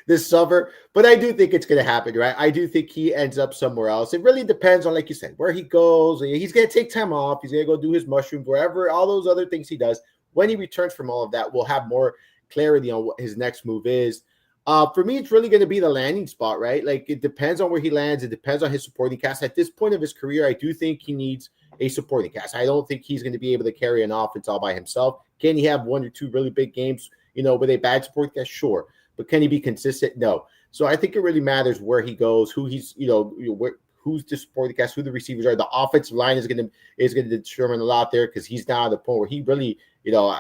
this summer, but I do think it's going to happen, right? I do think he ends up somewhere else. It really depends on, like you said, where he goes. He's going to take time off. He's going to go do his mushrooms, wherever, all those other things he does. When he returns from all of that, we'll have more clarity on what his next move is. For me, it's really going to be the landing spot, right? Like, it depends on where he lands. It depends on his supporting cast. At this point of his career, I do think he needs a supporting cast. I don't think he's going to be able to carry an offense all by himself. Can he have 1 or 2 really big games, with a bad supporting cast? Sure. But can he be consistent? No. So I think it really matters where he goes, who he's, who's the supporting cast, who the receivers are. The offensive line is going to determine a lot there because he's now at the point where he really,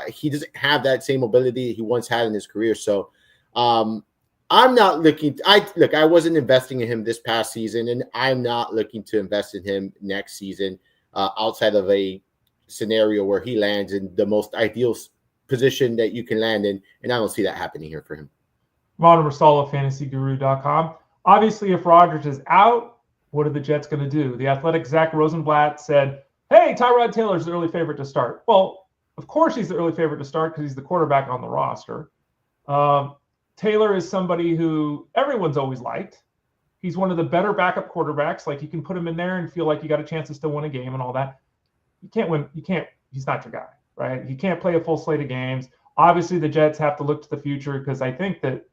he doesn't have that same ability he once had in his career. So I'm not looking. I wasn't investing in him this past season, and I'm not looking to invest in him next season outside of a scenario where he lands in the most ideal position that you can land in, and I don't see that happening here for him. Ron Marsal of FantasyGuru.com. Obviously, if Rodgers is out, what are the Jets going to do? The Athletic Zach Rosenblatt said, hey, Tyrod Taylor's the early favorite to start. Well, of course he's the early favorite to start because he's the quarterback on the roster. Taylor is somebody who everyone's always liked. He's one of the better backup quarterbacks. Like, you can put him in there and feel like you got a chance to still win a game and all that. You can't win. You can't. He's not your guy, right? He can't play a full slate of games. Obviously, the Jets have to look to the future because I think that,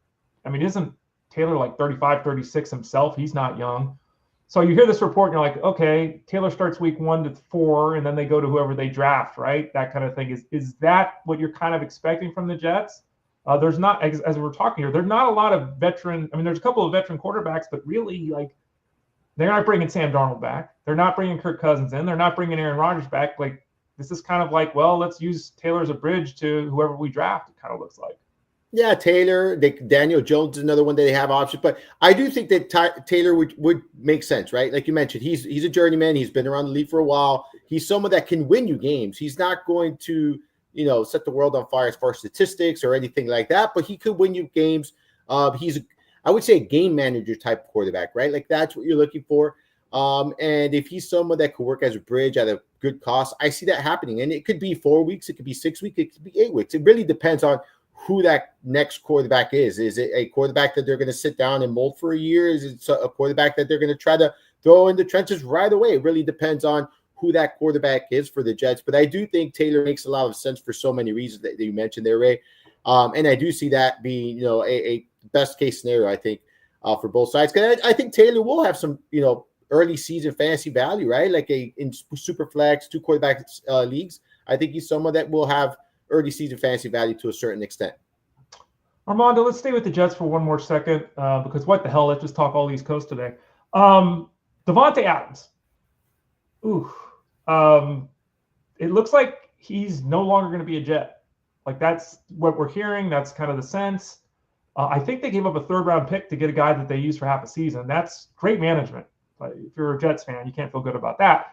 I mean, isn't Taylor like 35, 36 himself? He's not young. So you hear this report and you're like, okay, Taylor starts week 1 to 4, and then they go to whoever they draft, right? That kind of thing. Is that what you're kind of expecting from the Jets? There's not, as we're talking here, there's not a lot of veteran. I mean, there's a couple of veteran quarterbacks, but really, like, they're not bringing Sam Darnold back. They're not bringing Kirk Cousins in. They're not bringing Aaron Rodgers back. Like, this is kind of like, well, let's use Taylor as a bridge to whoever we draft, it kind of looks like. Yeah, Taylor, Daniel Jones is another one that they have options. But I do think that Taylor would make sense, right? Like you mentioned, he's a journeyman. He's been around the league for a while. He's someone that can win you games. He's not going to, set the world on fire as far as statistics or anything like that, but he could win you games. He's, I would say, a game manager type quarterback, right? Like, that's what you're looking for. And if he's someone that could work as a bridge at a good cost, I see that happening. And it could be 4 weeks, it could be 6 weeks, it could be 8 weeks. It really depends on who that next quarterback is. Is it a quarterback that they're going to sit down and mold for a year? Is it a quarterback that they're going to try to throw in the trenches right away? It really depends on who that quarterback is for the Jets. But I do think Taylor makes a lot of sense for so many reasons that you mentioned there, Ray. And I do see that being, a best case scenario, I think, for both sides. Because I think Taylor will have some, early season fantasy value, right? Like in super flex, 2 quarterback leagues. I think he's someone that will have early season fantasy value to a certain extent. Armando, let's stay with the Jets for one more second because what the hell? Let's just talk all East Coast today. DaVante Adams. Ooh. It looks like he's no longer going to be a Jet. Like, that's what we're hearing. That's kind of the sense. I think they gave up a 3rd-round pick to get a guy that they used for half a season. That's great management. But if you're a Jets fan, you can't feel good about that.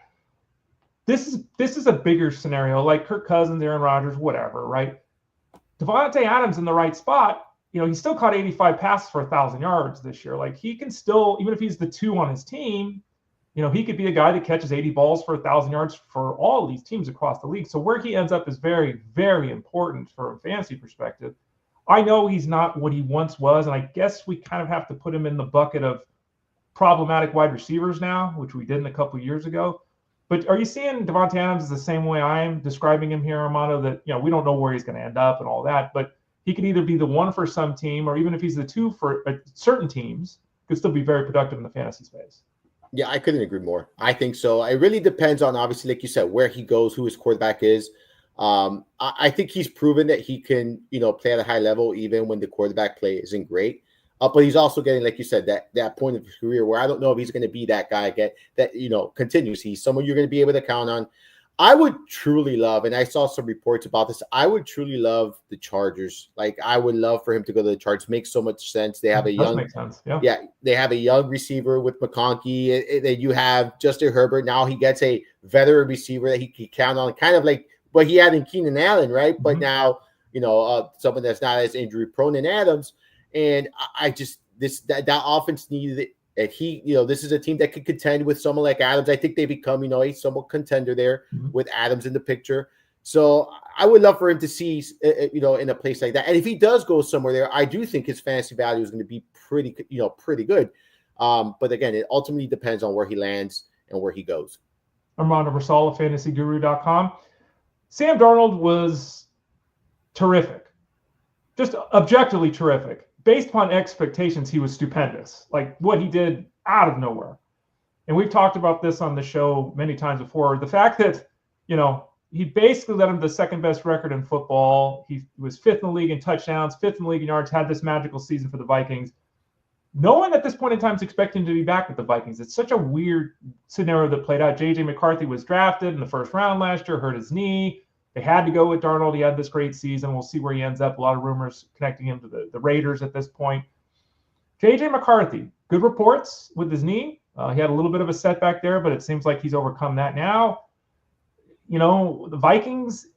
This is a bigger scenario, like Kirk Cousins, Aaron Rodgers, whatever, right? DaVante Adams in the right spot. He still caught 85 passes for 1,000 yards this year. Like, he can still, even if he's the 2 on his team, he could be a guy that catches 80 balls for 1,000 yards for all these teams across the league. So where he ends up is very, very important from a fantasy perspective. I know he's not what he once was, and I guess we kind of have to put him in the bucket of problematic wide receivers now, which we didn't a couple of years ago. But are you seeing DaVante Adams the same way I am describing him here, Armando, that, we don't know where he's going to end up and all that, but he could either be the 1 for some team, or even if he's the 2 for certain teams, could still be very productive in the fantasy space. Yeah, I couldn't agree more. I think so. It really depends on, obviously, like you said, where he goes, who his quarterback is. I think he's proven that he can, play at a high level even when the quarterback play isn't great. But he's also getting, like you said, that point of his career where I don't know if he's going to be that guy again that, continues. He's someone you're going to be able to count on. I would truly love, and I saw some reports about this, I would truly love the Chargers. Like, I would love for him to go to the Chargers. Makes so much sense. They have a young, makes sense. Yeah, they have a young receiver with McConkey. Then you have Justin Herbert. Now he gets a veteran receiver that he can count on, kind of like what he had in Keenan Allen, right? Mm-hmm. But now, someone that's not as injury prone in Adams. And I just that offense needed it. And he, this is a team that could contend with someone like Adams. I think they become, a somewhat contender there with Adams in the picture. So I would love for him to see, in a place like that. And if he does go somewhere there, I do think his fantasy value is going to be pretty good. But again, it ultimately depends on where he lands and where he goes. Armando Marsal of FantasyGuru.com. Sam Darnold was terrific, just objectively terrific. Based upon expectations, he was stupendous. Like, what he did out of nowhere. And we've talked about this on the show many times before. The fact that, he basically led him to the 2nd best record in football. He was 5th in the league in touchdowns, 5th in the league in yards, had this magical season for the Vikings. No one at this point in time is expecting to be back with the Vikings. It's such a weird scenario that played out. J.J. McCarthy was drafted in the 1st round last year, hurt his knee. They had to go with Darnold. He had this great season. We'll see where he ends up. A lot of rumors connecting him to the Raiders at this point. J.J. McCarthy, good reports with his knee. He had a little bit of a setback there, but it seems like he's overcome that now. The Vikings,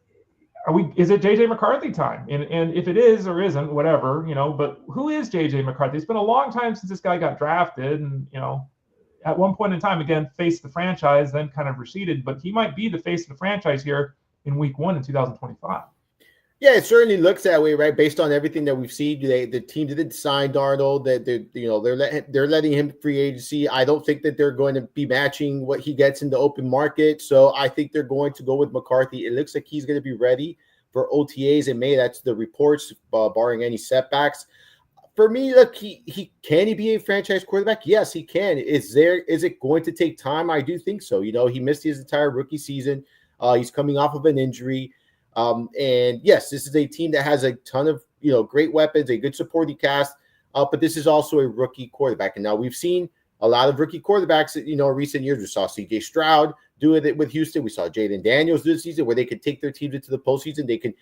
is it J.J. McCarthy time? And if it is or isn't, whatever, but who is J.J. McCarthy? It's been a long time since this guy got drafted and, at one point in time, again, faced the franchise, then kind of receded, but he might be the face of the franchise here in week 1 in 2025. Yeah, it certainly looks that way, right? Based on everything that we've seen, the team didn't sign Darnold. That they're letting him free agency. I don't think that they're going to be matching what he gets in the open market. So I think they're going to go with McCarthy. It looks like he's going to be ready for OTAs in May. That's the reports, barring any setbacks. For me, look, he can he be a franchise quarterback? Yes, he can. Is it going to take time? I do think so. He missed his entire rookie season. He's coming off of an injury. And yes, this is a team that has a ton of, great weapons, a good supporting cast, but this is also a rookie quarterback. And now we've seen a lot of rookie quarterbacks, in recent years. We saw CJ Stroud do it with Houston. We saw Jaden Daniels this season where they could take their teams into the postseason. They can,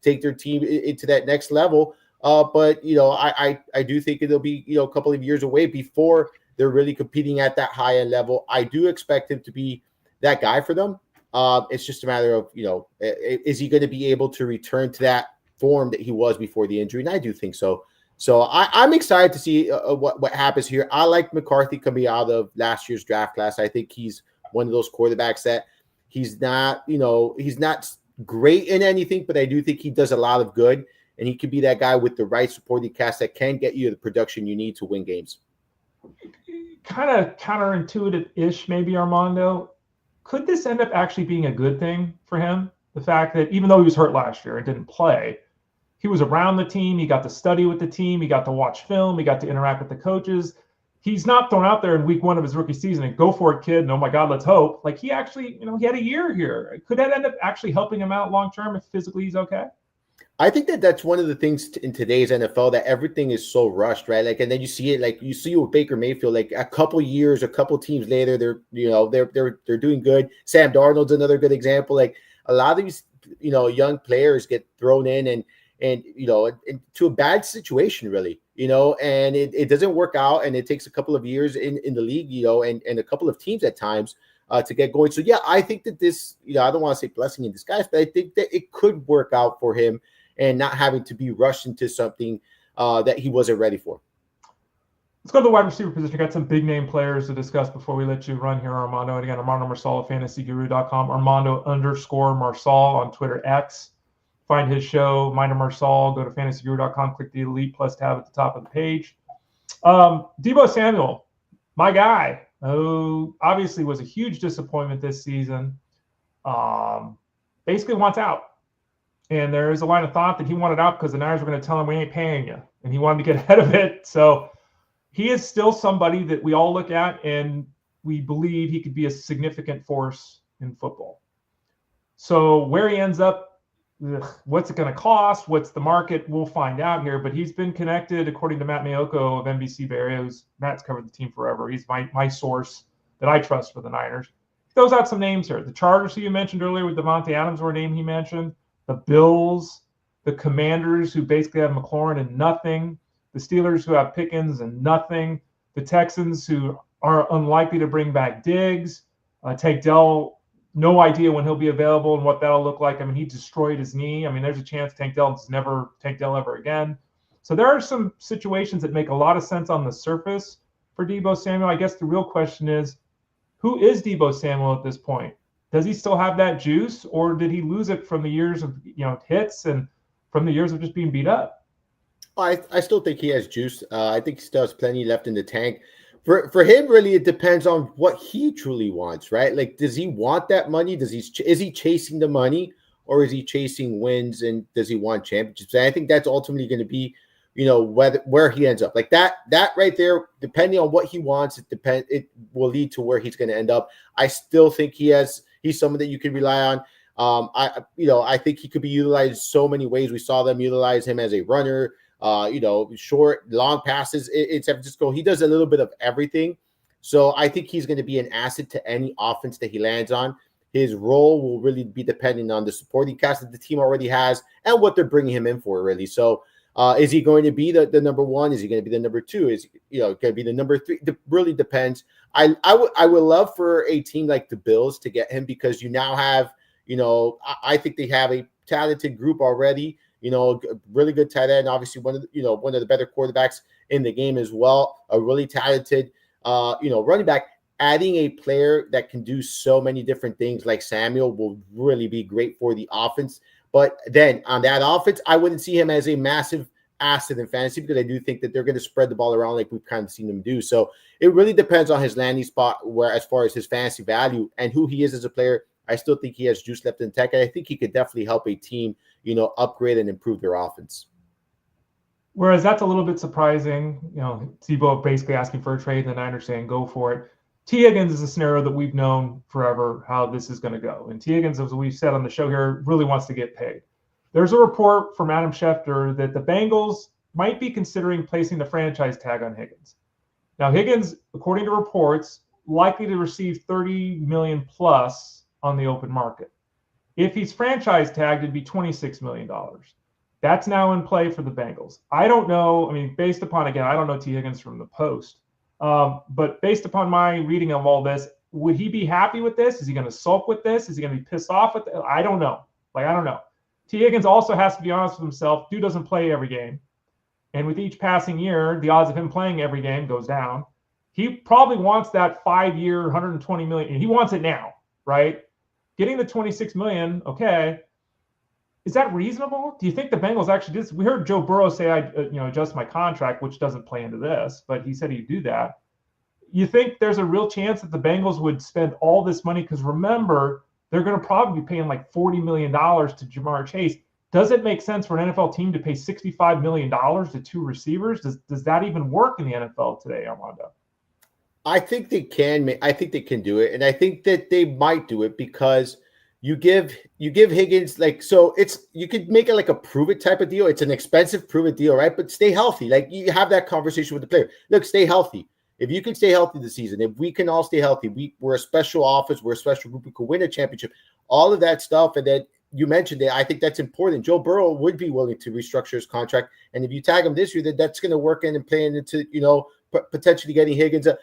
take their team into that next level. But I do think it'll be, a couple of years away before they're really competing at that high end level. I do expect him to be that guy for them. It's just a matter of, is he going to be able to return to that form that he was before the injury? And I do think so. So I'm excited to see what happens here. I like McCarthy coming out of last year's draft class. I think he's one of those quarterbacks that he's not great in anything, but I do think he does a lot of good. And he could be that guy with the right supporting cast that can get you the production you need to win games. Kind of counterintuitive-ish, maybe, Armando. Could this end up actually being a good thing for him? The fact that even though he was hurt last year and didn't play, he was around the team. He got to study with the team. He got to watch film. He got to interact with the coaches. He's not thrown out there in week one of his rookie season and go for it, kid. And oh my God, let's hope. Like he actually, he had a year here. Could that end up actually helping him out long term if physically he's okay? I think that's one of the things in today's NFL that everything is so rushed, right? Like, and then you see it, like you see with Baker Mayfield, like a couple teams later, they're doing good. Sam Darnold's another good example. Like a lot of these, young players get thrown in and into a bad situation, really, and it doesn't work out, and it takes a couple of years in the league, and a couple of teams at times to get going. So yeah, I think that this, I don't want to say blessing in disguise, but I think that it could work out for him. And not having to be rushed into something that he wasn't ready for. Let's go to the wide receiver position. I got some big name players to discuss before we let you run here, Armando. And again, Armando Marsal of fantasyguru.com, Armando_Marsal on Twitter X. Find his show, Mind of Marsal. Go to fantasyguru.com, click the Elite Plus tab at the top of the page. Deebo Samuel, my guy, who obviously was a huge disappointment this season, basically wants out. And there is a line of thought that he wanted out because the Niners were going to tell him, we ain't paying you. And he wanted to get ahead of it. So he is still somebody that we all look at and we believe he could be a significant force in football. So where he ends up, what's it going to cost? What's the market? We'll find out here. But he's been connected, according to Matt Mayoko of NBC Bay Area, Matt's covered the team forever. He's my source that I trust for the Niners. He throws out some names here. The Chargers, who you mentioned earlier with DaVante Adams, were a name he mentioned. The Bills, the Commanders, who basically have McLaurin and nothing, the Steelers, who have Pickens and nothing, the Texans, who are unlikely to bring back Diggs, Tank Dell, no idea when he'll be available and what that'll look like. I mean, he destroyed his knee. I mean, there's a chance Tank Dell ever again. So there are some situations that make a lot of sense on the surface for Deebo Samuel. I guess the real question is, who is Deebo Samuel at this point? Does he still have that juice, or did he lose it from the years of hits and from the years of just being beat up? I still think he has juice. I think he still has plenty left in the tank. For him, really, it depends on what he truly wants, right? Like, does he want that money? Is he chasing the money, or is he chasing wins? And does he want championships? And I think that's ultimately going to be, where he ends up. Like that right there, depending on what he wants, it will lead to where he's going to end up. I still think he's someone that you can rely on. I think he could be utilized so many ways. We saw them utilize him as a runner, short, long passes in San Francisco. He does a little bit of everything. So I think he's going to be an asset to any offense that he lands on. His role will really be dependent on the supporting cast that the team already has and what they're bringing him in for, really. So is he going to be the number one? Is he going to be the number two? Is going to be the number three? It really depends. I would love for a team like the Bills to get him, because you now have, I think they have a talented group already. Really good tight end, obviously one of the better quarterbacks in the game as well. A really talented, running back. Adding a player that can do so many different things like Samuel will really be great for the offense. But then on that offense, I wouldn't see him as a massive asset in fantasy because I do think that they're going to spread the ball around like we've kind of seen them do. So it really depends on his landing spot where as far as his fantasy value and who he is as a player. I still think he has juice left in the tank, and I think he could definitely help a team, upgrade and improve their offense. Whereas that's a little bit surprising. Deebo basically asking for a trade, and the Niners saying go for it. T. Higgins is a scenario that we've known forever how this is going to go. And T. Higgins, as we've said on the show here, really wants to get paid. There's a report from Adam Schefter that the Bengals might be considering placing the franchise tag on Higgins. Now, Higgins, according to reports, likely to receive $30 million plus on the open market. If he's franchise tagged, it'd be $26 million. That's now in play for the Bengals. I don't know. I mean, based upon, again, I don't know T. Higgins from the Post, but based upon my reading of all this, would he be happy with this? Is he going to sulk with this? Is he going to be pissed off with it? I don't know. I don't know. T. Higgins also has to be honest with himself. Dude doesn't play every game. And with each passing year, the odds of him playing every game goes down. He probably wants that 5-year, $120 million. He wants it now, right? Getting the $26 million, okay. Is that reasonable? Do you think the Bengals actually did this? We heard Joe Burrow say, adjust my contract, which doesn't play into this, but he said he'd do that. You think there's a real chance that the Bengals would spend all this money? Because remember, they're going to probably be paying like $40 million to Jamar Chase. Does it make sense for an NFL team to pay $65 million to two receivers? Does that even work in the NFL today, Armando? I think they can. I think they can do it, and I think that they might do it because you give Higgins you could make it like a prove it type of deal. It's an expensive prove it deal, right? But stay healthy. Like you have that conversation with the player. Look, stay healthy. If you can stay healthy this season, if we can all stay healthy, we're a special office, we're a special group, we could win a championship, all of that stuff. And then you mentioned it. I think that's important. Joe Burrow would be willing to restructure his contract, and if you tag him this year, that's going to work in and play into potentially getting Higgins a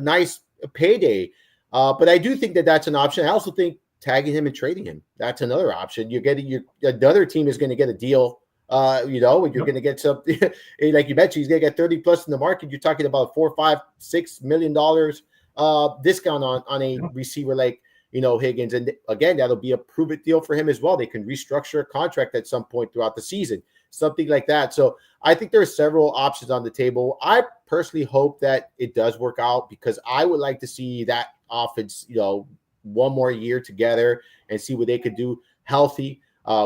nice payday. But I do think that that's an option. I also think tagging him and trading him, that's another option. You're getting another team is going to get a deal. And you're going to get something like you mentioned, he's going to get 30 plus in the market. You're talking about $4, $5, $6 million discount on a receiver like Higgins. And again, that'll be a prove it deal for him as well. They can restructure a contract at some point throughout the season, something like that. So I think there are several options on the table. I personally hope that it does work out because I would like to see that offense, one more year together and see what they could do healthy.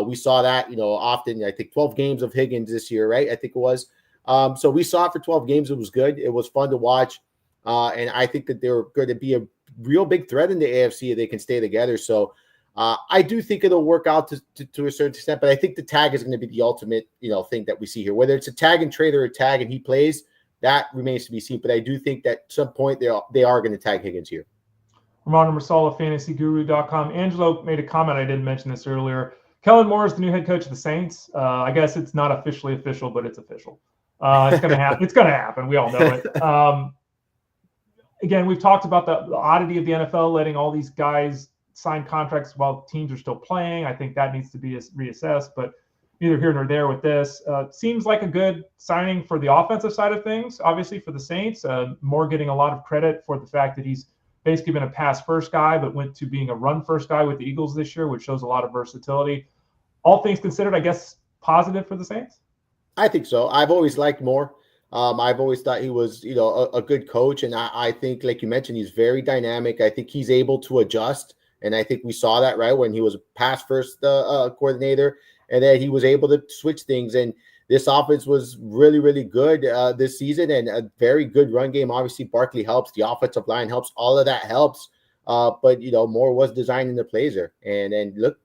We saw that, often, I think 12 games of Higgins this year, right? I think it was. So we saw it for 12 games. It was good. It was fun to watch. And I think that they're going to be a real big threat in the AFC if they can stay together. So I do think it'll work out to a certain extent, but I think the tag is going to be the ultimate, thing that we see here. Whether it's a tag and trade or a tag and he plays, that remains to be seen. But I do think that at some point they are going to tag Higgins here. Armando Marsal of FantasyGuru.com. Angelo made a comment. I didn't mention this earlier. Kellen Moore is the new head coach of the Saints. I guess it's not officially official, but it's official. It's going to happen. It's going to happen. We all know it. Again, we've talked about the oddity of the NFL letting all these guys sign contracts while teams are still playing. I think that needs to be reassessed, but neither here nor there with this. Seems like a good signing for the offensive side of things, obviously for the Saints. Moore getting a lot of credit for the fact that he's basically been a pass-first guy, but went to being a run-first guy with the Eagles this year, which shows a lot of versatility. All things considered, I guess, positive for the Saints? I think so. I've always liked Moore. I've always thought he was, a good coach. And I think, like you mentioned, he's very dynamic. I think he's able to adjust. And I think we saw that, right, when he was a pass-first coordinator. And then he was able to switch things. And this offense was really, really good this season and a very good run game. Obviously, Barkley helps. The offensive line helps. All of that helps. But Moore was designing the plays there, and look,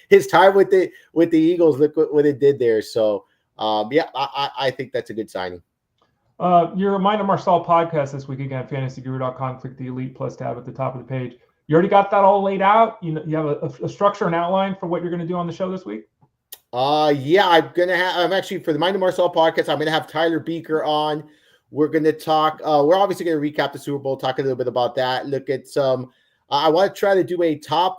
his time with the Eagles, look what it did there. So, I think that's a good signing. Your Reminder Marsal podcast this week again, FantasyGuru.com. Click the Elite Plus tab at the top of the page. You already got that all laid out. You have a structure and outline for what you're going to do on the show this week. I'm actually for the Reminder Marsal podcast. I'm going to have Tyler Beaker on. We're going to talk. We're obviously going to recap the Super Bowl, talk a little bit about that. Look at some. I want to try to do a top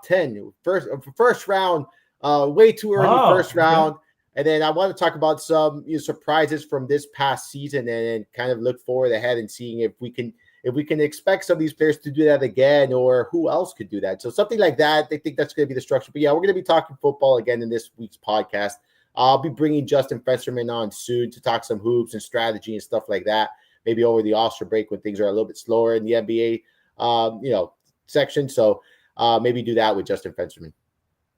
10 first round. Way too early first round, and then I want to talk about some surprises from this past season, and kind of look forward ahead and seeing if we can if we can expect some of these players to do that again, or who else could do that. So something like that, they think that's going to be the structure. But yeah, we're going to be talking football again in this week's podcast. I'll be bringing Justin Fensterman on soon to talk some hoops and strategy and stuff like that. Maybe over the All-Star break when things are a little bit slower in the NBA, section. So maybe do that with Justin Fensterman.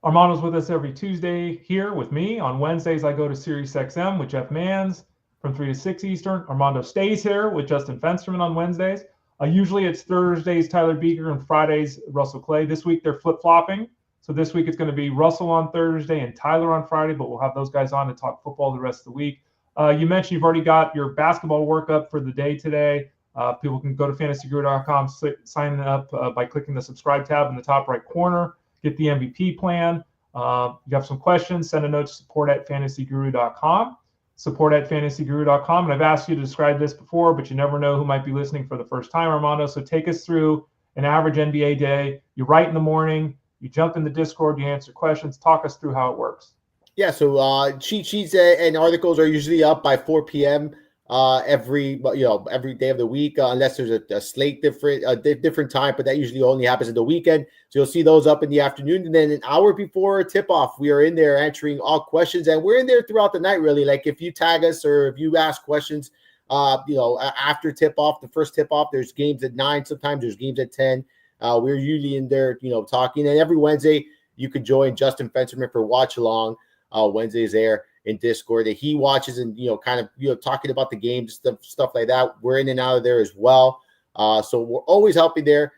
Armando's with us every Tuesday here with me. On Wednesdays, I go to Sirius XM with Jeff Manns from 3 to 6 Eastern. Armando stays here with Justin Fensterman on Wednesdays. Usually it's Thursdays, Tyler Beaker, and Fridays, Russell Clay. This week they're flip-flopping. So this week it's going to be Russell on Thursday and Tyler on Friday, but we'll have those guys on to talk football the rest of the week. You mentioned you've already got your basketball workup for the day today. People can go to fantasyguru.com, sign up by clicking the subscribe tab in the top right corner, get the MVP plan. You have some questions, send a note to support@fantasyguru.com. support@fantasyguru.com. And I've asked you to describe this before, but you never know who might be listening for the first time, Armando. So take us through an average NBA day. You write in the morning, you jump in the Discord, you answer questions. Talk us through how it works. Yeah, so cheat sheets and articles are usually up by 4 p.m. Every day of the week, unless there's a slate different time, but that usually only happens in the weekend. So you'll see those up in the afternoon, and then an hour before tip-off, we are in there answering all questions, and we're in there throughout the night, really. Like if you tag us or if you ask questions, after tip-off, the first tip-off, there's games at 9, sometimes there's games at 10. We're usually in there, talking, and every Wednesday you could join Justin Fensterman for watch along. Wednesdays there in Discord that he watches and talking about the games, stuff like that. We're in and out of there as well. So we're always helping there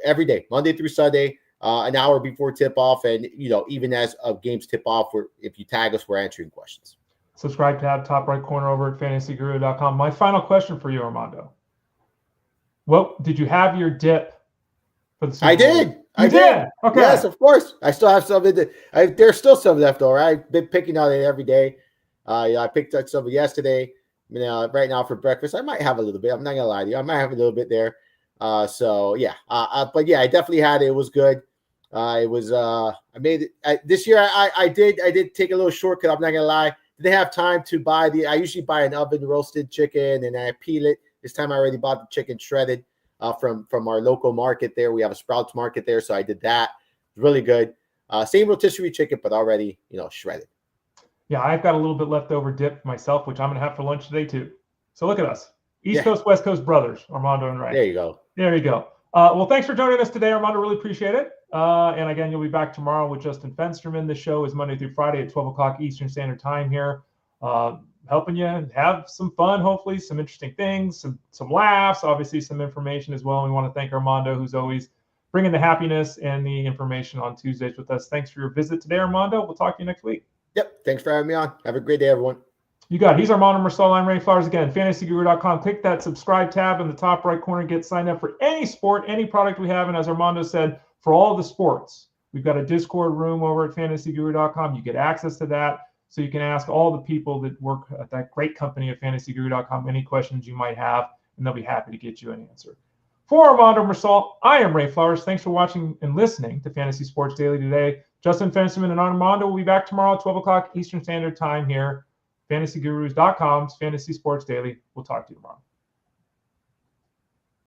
every day, Monday through Sunday, an hour before tip off, and even as games tip off, if you tag us, we're answering questions. Subscribe tab, top right corner over at fantasyguru.com. My final question for you, Armando. Well, did you have your dip for the Super Bowl? I did. You did? Okay. Yes, of course. I still have some there's still some left over. I've been picking on it every day. I picked up some yesterday. Right now for breakfast, I might have a little bit. I'm not gonna lie to you. I might have a little bit there. But yeah, I definitely had it. It was good. I made it this year. I did take a little shortcut. I'm not gonna lie. Didn't have time to buy I usually buy an oven roasted chicken and I peel it. This time I already bought the chicken shredded. From our local market there. We have a Sprouts market there, so I did that. Really good. Same rotisserie chicken, but already, shredded. Yeah, I've got a little bit leftover dip myself, which I'm going to have for lunch today too. So look at us. East Coast, West Coast brothers, Armando and Ray. There you go. There you go. Well, thanks for joining us today, Armando. Really appreciate it. And again, you'll be back tomorrow with Justin Fensterman. The show is Monday through Friday at 12 o'clock Eastern Standard Time here. Helping you have some fun, hopefully, some interesting things, some laughs, obviously some information as well. And we want to thank Armando, who's always bringing the happiness and the information on Tuesdays with us. Thanks for your visit today, Armando. We'll talk to you next week. Yep. Thanks for having me on. Have a great day, everyone. You got it. He's Armando Marsal. I'm Ray Flowers again. FantasyGuru.com. Click that subscribe tab in the top right corner. Get signed up for any sport, any product we have. And as Armando said, for all the sports, we've got a Discord room over at FantasyGuru.com. You get access to that. So you can ask all the people that work at that great company at FantasyGuru.com any questions you might have, and they'll be happy to get you an answer. For Armando Marsal, I am Ray Flowers. Thanks for watching and listening to Fantasy Sports Daily today. Justin Fensterman and Armando will be back tomorrow at 12 o'clock Eastern Standard Time here. FantasyGurus.com's Fantasy Sports Daily. We'll talk to you tomorrow.